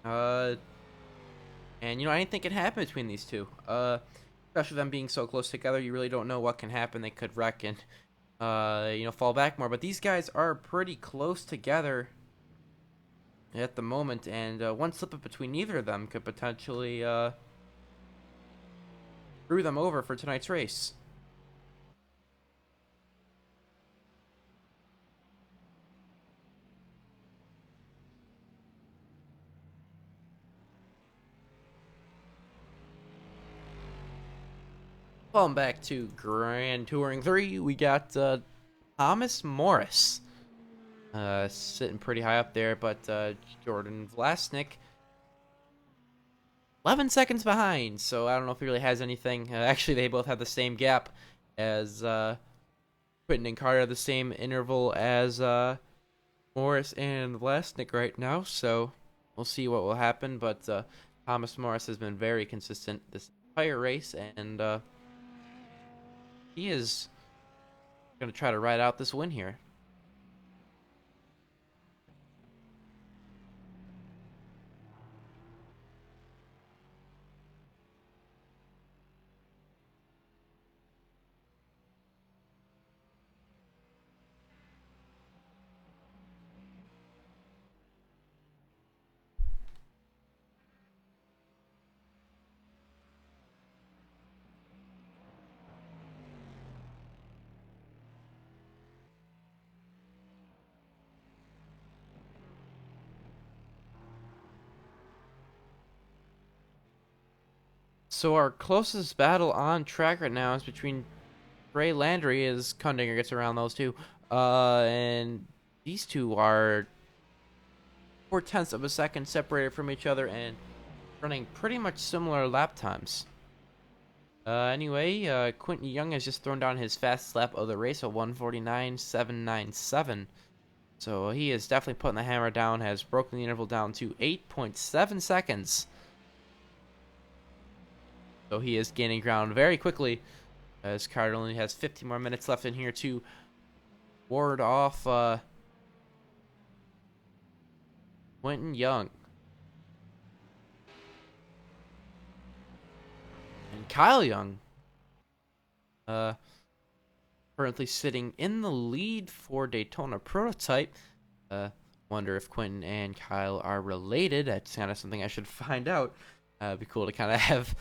And you know, anything can happen between these two. Especially them being so close together, you really don't know what can happen. They could wreck and you know, fall back more. But these guys are pretty close together at the moment, and one slip up between neither of them could potentially screw them over for tonight's race. Falling back to Grand Touring 3, we got Thomas Morris sitting pretty high up there, but Jordan Vlasnik 11 seconds behind, so I don't know if he really has anything. Actually, they both have the same gap as Quentin and Carter, the same interval as Morris and Vlasnik right now, so we'll see what will happen, but Thomas Morris has been very consistent this entire race, and he is going to try to ride out this win here. So our closest battle on track right now is between Trey Landry as Kundinger gets around those two. And these two are 4/10 of a second separated from each other and running pretty much similar lap times. Anyway, Quentin Young has just thrown down his fastest lap of the race at 1:49.797. So he is definitely putting the hammer down, has broken the interval down to 8.7 seconds. So he is gaining ground very quickly, as Carter only has 15 more minutes left in here to ward off Quentin Young. And Kyle Young, currently sitting in the lead for Daytona Prototype. Wonder if Quentin and Kyle are related. That's kind of something I should find out. It'd be cool to kind of have,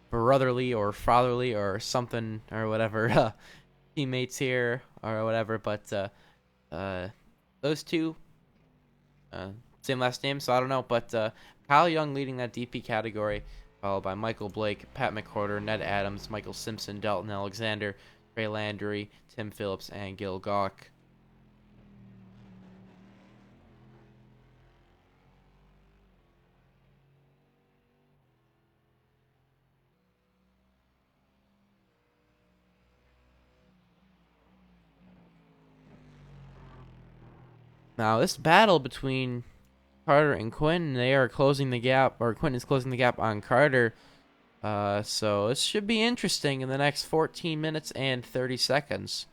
brotherly or fatherly or something or whatever teammates here or whatever. But those two, same last name, so I don't know. But Kyle Young leading that DP category, followed by Michael Blake, Pat McCorder, Ned Adams, Michael Simpson, Dalton Alexander, Trey Landry, Tim Phillips, and Gil Gawk. Now, this battle between Carter and Quentin, they are closing the gap, or Quentin is closing the gap on Carter. So this should be interesting in the next 14 minutes and 30 seconds.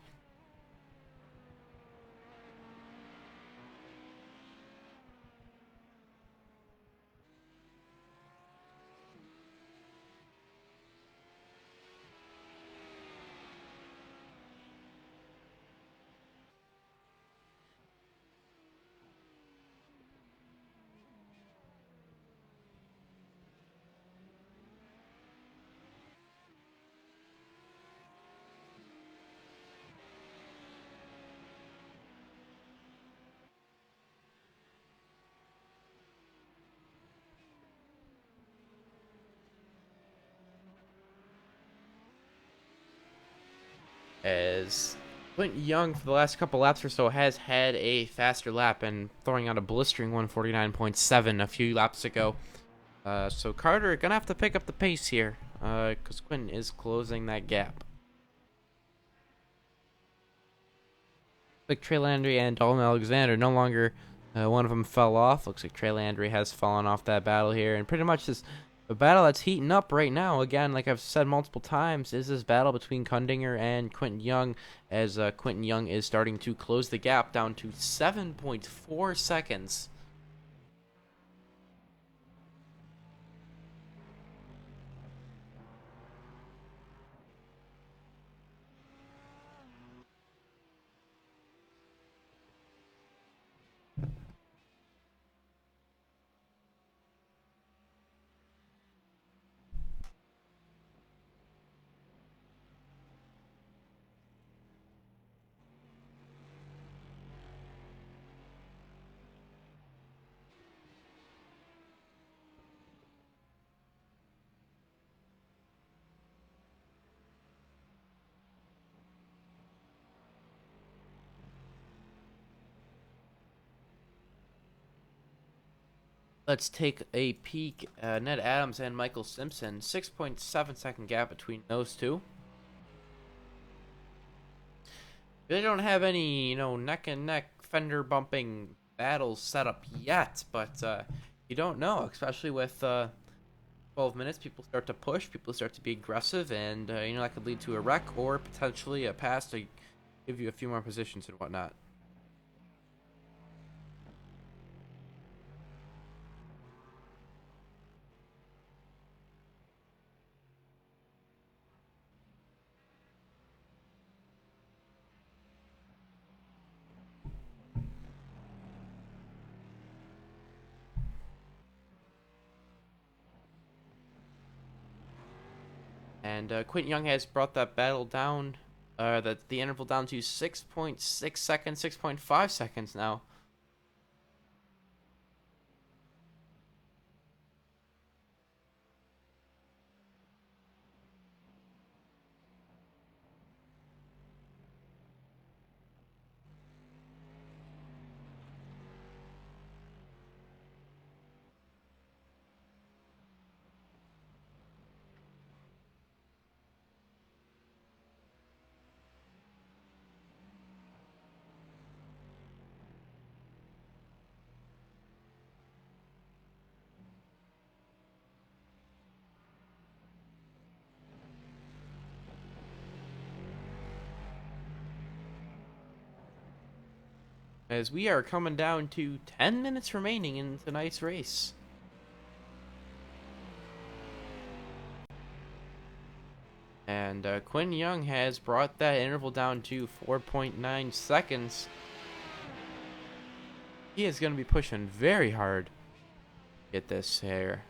As Quentin Young, for the last couple laps or so, has had a faster lap and throwing out a blistering 1:49.7 a few laps ago. So Carter gonna have to pick up the pace here, because Quentin is closing that gap. Like Trey Landry and Dalton Alexander, no longer one of them fell off. Looks like Trey Landry has fallen off that battle here, and pretty much this a battle that's heating up right now. Again, like I've said multiple times, is this battle between Kundinger and Quentin Young, as Quentin Young is starting to close the gap down to 7.4 seconds. Let's take a peek. Ned Adams and Michael Simpson, 6.7 second gap between those two. They don't have any, neck and neck fender bumping battles set up yet, but you don't know, especially with 12 minutes. People start to push, people start to be aggressive, and that could lead to a wreck or potentially a pass to give you a few more positions and whatnot. And Quentin Young has brought that battle down, the interval down to 6.6 seconds, 6.5 seconds now. as we are coming down to 10 minutes remaining in tonight's race. And Quinn Young has brought that interval down to 4.9 seconds. He is going to be pushing very hard to get this here.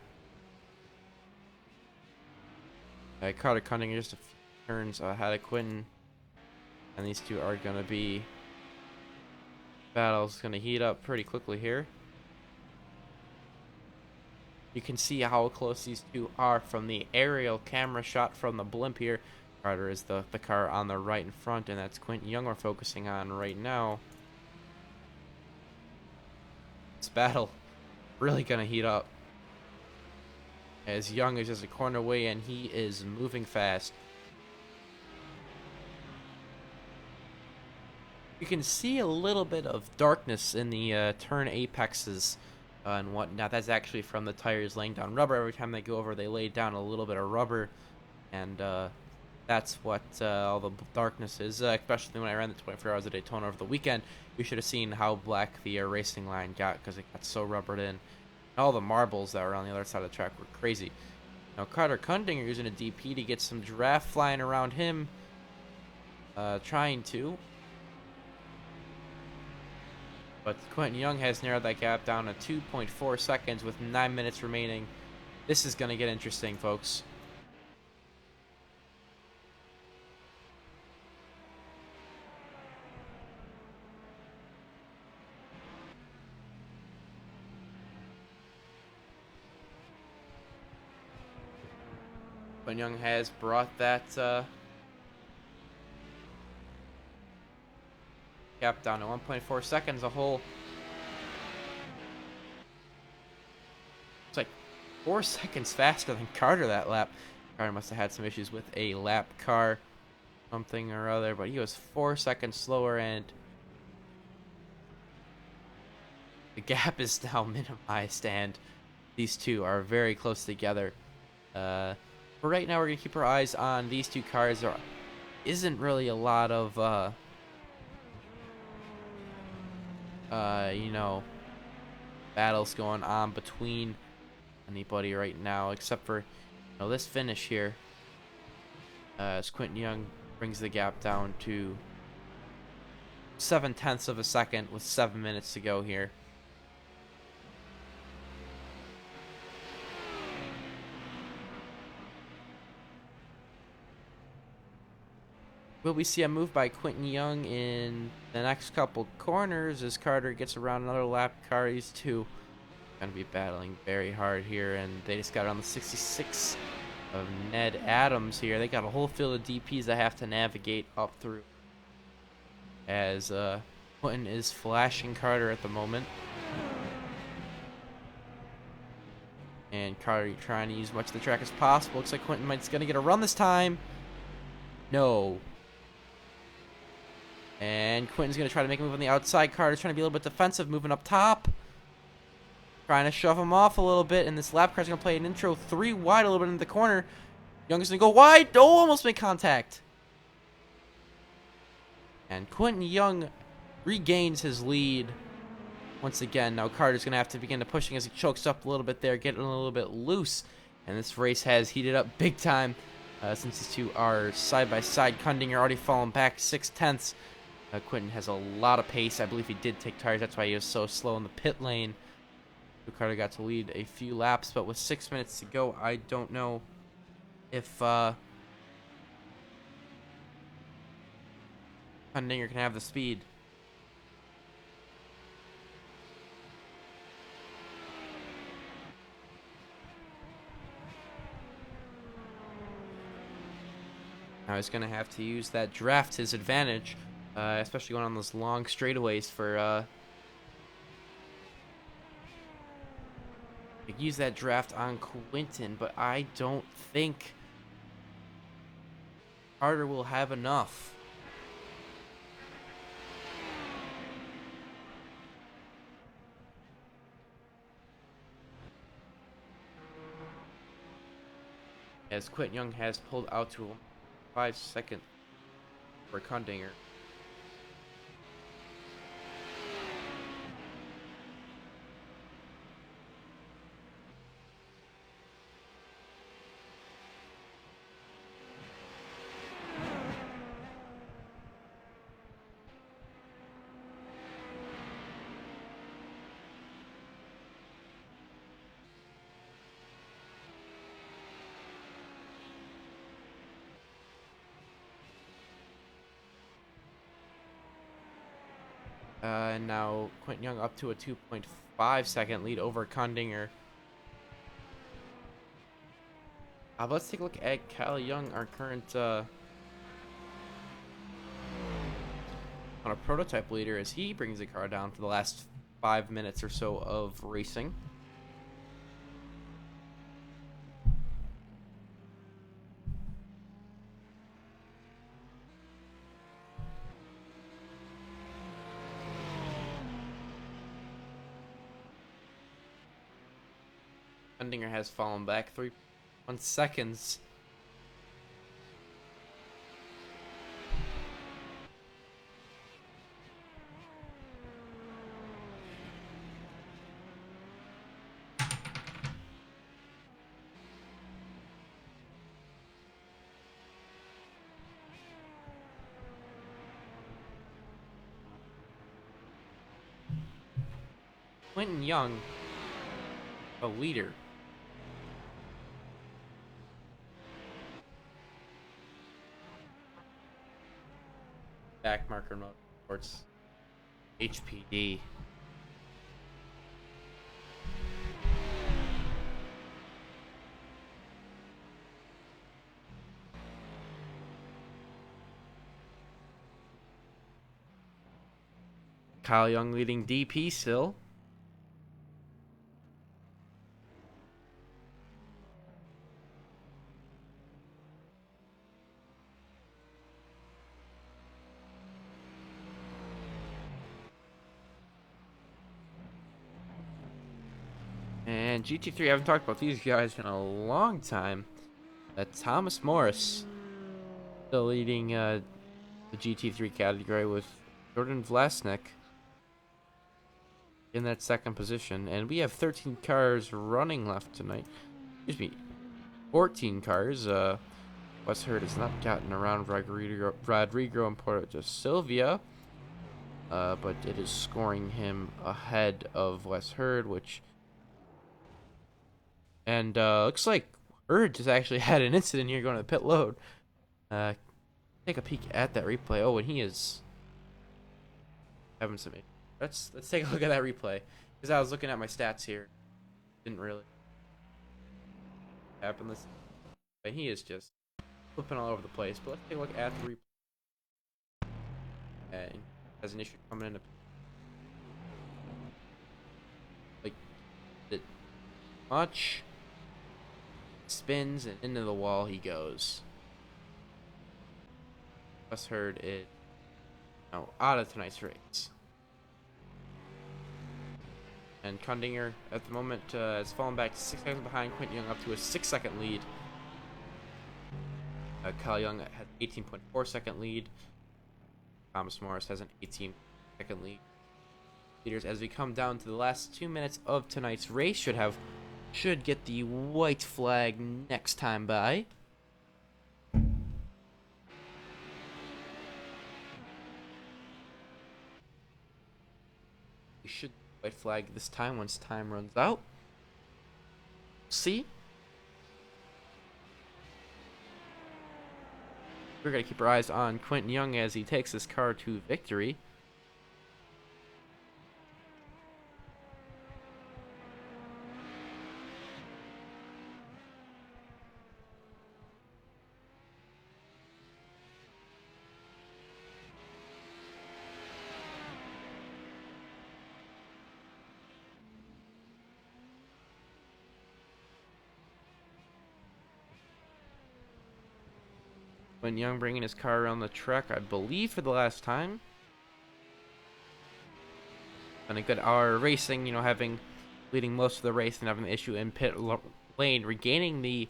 Carter Cunningham just a few turns ahead of Quinton. And these two are going to be... Battle's going to heat up pretty quickly here. You can see how close these two are from the aerial camera shot from the blimp here. Carter is the car on the right in front, and that's Quinton Young we're focusing on right now. This battle really going to heat up. As Young is just a corner away, and he is moving fast. You can see a little bit of darkness in the turn apexes and whatnot. That's actually from the tires laying down rubber. Every time they go over, they lay down a little bit of rubber, and that's what all the darkness is. Especially when I ran the 24 Hours of Daytona over the weekend, you should have seen how black the racing line got because it got so rubbered in. And all the marbles that were on the other side of the track were crazy. Now Carter Cundinger using a DP to get some draft flying around him, trying to. But Quinton Young has narrowed that gap down to 2.4 seconds with 9 minutes remaining. This is going to get interesting, folks. Quinton Young has brought that gap down to 1.4 seconds, a whole. It's like 4 seconds faster than Carter that lap. Carter must have had some issues with a lap car, something or other, but he was 4 seconds slower, and the gap is now minimized, and these two are very close together. For right now, we're going to keep our eyes on these two cars. There isn't really a lot of you know, battles going on between anybody right now, except for, you know, this finish here. As Quinton Young brings the gap down to 0.7 of a second with 7 minutes to go here. Will we see a move by Quinton Young in the next couple corners as Carter gets around another lap car? These two going to be battling very hard here, and they just got around the 66 of Ned Adams here. They got a whole field of DPs that have to navigate up through as Quinton is flashing Carter at the moment. And Carter trying to use much of the track as possible. Looks like Quinton might's going to get a run this time. No. And Quinton's going to try to make a move on the outside. Carter's trying to be a little bit defensive, moving up top. Trying to shove him off a little bit. And this lap car's going to play an intro 3 wide a little bit into the corner. Young's going to go wide. Oh, almost made contact. And Quinton Young regains his lead once again. Now Carter's going to have to begin to pushing as he chokes up a little bit there, getting a little bit loose. And this race has heated up big time since these two are side by side. Cundinger already falling back 0.6. Quinton has a lot of pace. I believe he did take tires. That's why he was so slow in the pit lane. Carter got to lead a few laps, but with 6 minutes to go, I don't know if Cundinger can have the speed. Now he's going to have to use that draft to his advantage, especially going on those long straightaways for use that draft on Quinton, but I don't think Carter will have enough. As Quinton Young has pulled out to 5 seconds for Cundinger. And now Quentin Young up to a 2.5 second lead over Condinger. Let's take a look at Kyle Young, our current on a prototype leader, as he brings the car down for the last 5 minutes or so of racing. Condinger has fallen back 3.1 seconds. Quentin Young, a leader. Backmarker Motorsports, HPD. Kyle Young leading DP still. And GT3, I haven't talked about these guys in a long time. Thomas Morris still leading the GT3 category with Jordan Vlasnik in that second position. And we have 13 cars running left tonight. Excuse me, 14 cars. Wes Hurd has not gotten around Rodrigo and Porto Silvia. But it is scoring him ahead of Wes Hurd, which... And looks like Hurd just actually had an incident here going to the pit load. Take a peek at that replay. Oh, and he is having some... Let's take a look at that replay. Because I was looking at my stats here. Didn't really happen this... But he is just flipping all over the place. But let's take a look at the replay. And has an issue coming in. Like, it much... Spins and into the wall he goes. Wes Hurd is out of tonight's race. And Condinger at the moment has fallen back 6 seconds behind Quentin Young, up to a 6-second lead. Kyle Young has 18.4 second lead. Thomas Morris has an 18-second lead. Leaders, as we come down to the last 2 minutes of tonight's race, should get the white flag next time by. We should white flag this time once time runs out. See? We're going to keep our eyes on Quentin Young as he takes his car to victory. Quentin Young bringing his car around the track, I believe, for the last time. And a good hour of racing, leading most of the race and having the issue in pit lane, regaining the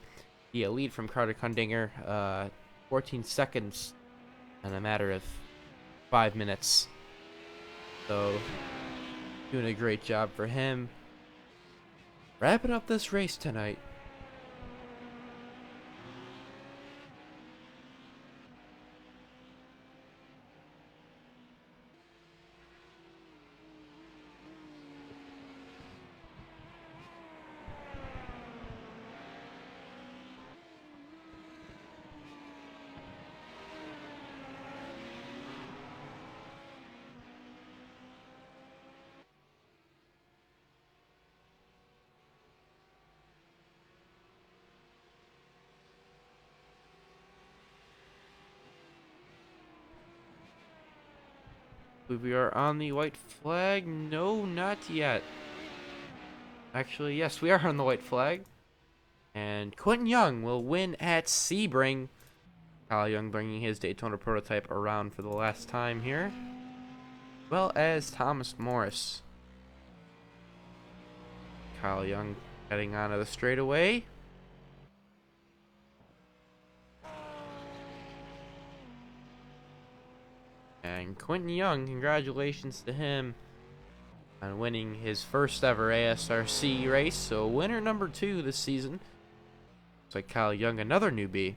lead from Carter Condinger, 14 seconds in a matter of 5 minutes. So, doing a great job for him. Wrapping up this race tonight. We are on the white flag. No, not yet. Actually, yes, we are on the white flag. And Quentin Young will win at Sebring. Kyle Young bringing his Daytona prototype around for the last time here. As well as Thomas Morris. Kyle Young heading onto the straightaway. And Quentin Young, congratulations to him on winning his first ever ASRC race. So winner number 2 this season. Looks like Kyle Young, another newbie.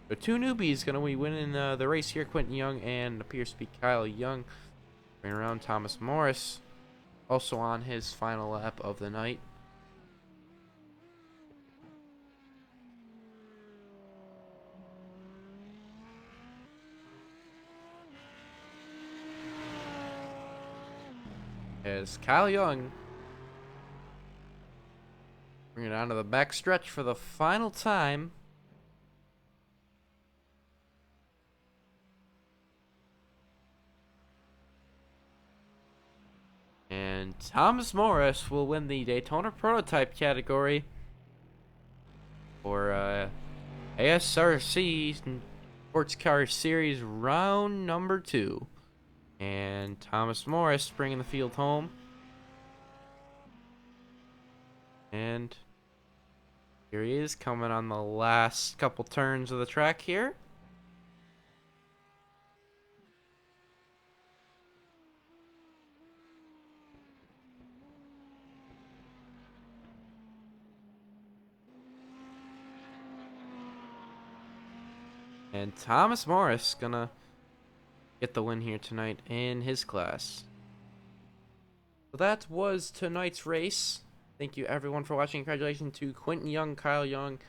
So 2 newbies going to be winning the race here. Quentin Young and appears to be Kyle Young. Bring around Thomas Morris, also on his final lap of the night. As Kyle Young bring it onto the back stretch for the final time. And Thomas Morris will win the Daytona Prototype category for ASRC Sports Car Series round number 2. And Thomas Morris bringing the field home. And here he is coming on the last couple turns of the track here. And Thomas Morris gonna get the win here tonight in his class. So that was tonight's race. Thank you everyone for watching. Congratulations to Quentin Young, Kyle Young,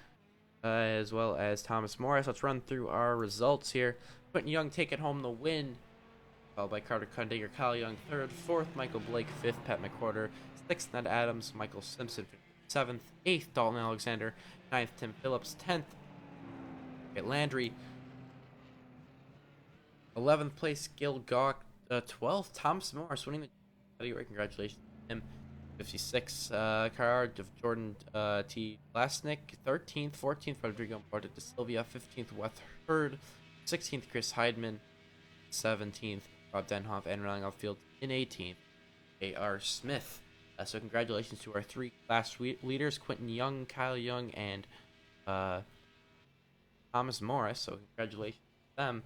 as well as Thomas Morris. Let's run through our results here. Quentin Young taking home the win, followed by Carter Kundiger, Kyle Young 3rd, 4th Michael Blake, 5th Pat McWhorter, 6th Ned Adams, Michael Simpson 7th, 8th Dalton Alexander, 9th Tim Phillips, 10th Landry, 11th place Gil Gawk, 12th Thomas Morris winning the category. Congratulations to him. 56 car of Jordan T. Lasnik, 13th, 14th Rodrigo Porta de Silvia, 15th Weth Hurd, 16th Chris Heidman, 17th Rob Denhoff, and rounding off field in 18th A.R. Smith. So congratulations to our 3 class leaders, Quentin Young, Kyle Young, and Thomas Morris. So congratulations to them.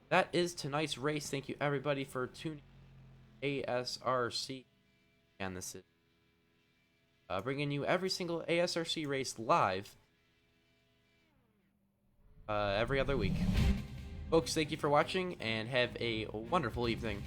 That is tonight's race. Thank you everybody for tuning in. ASRC. And this is bringing you every single ASRC race live every other week. Folks, thank you for watching and have a wonderful evening.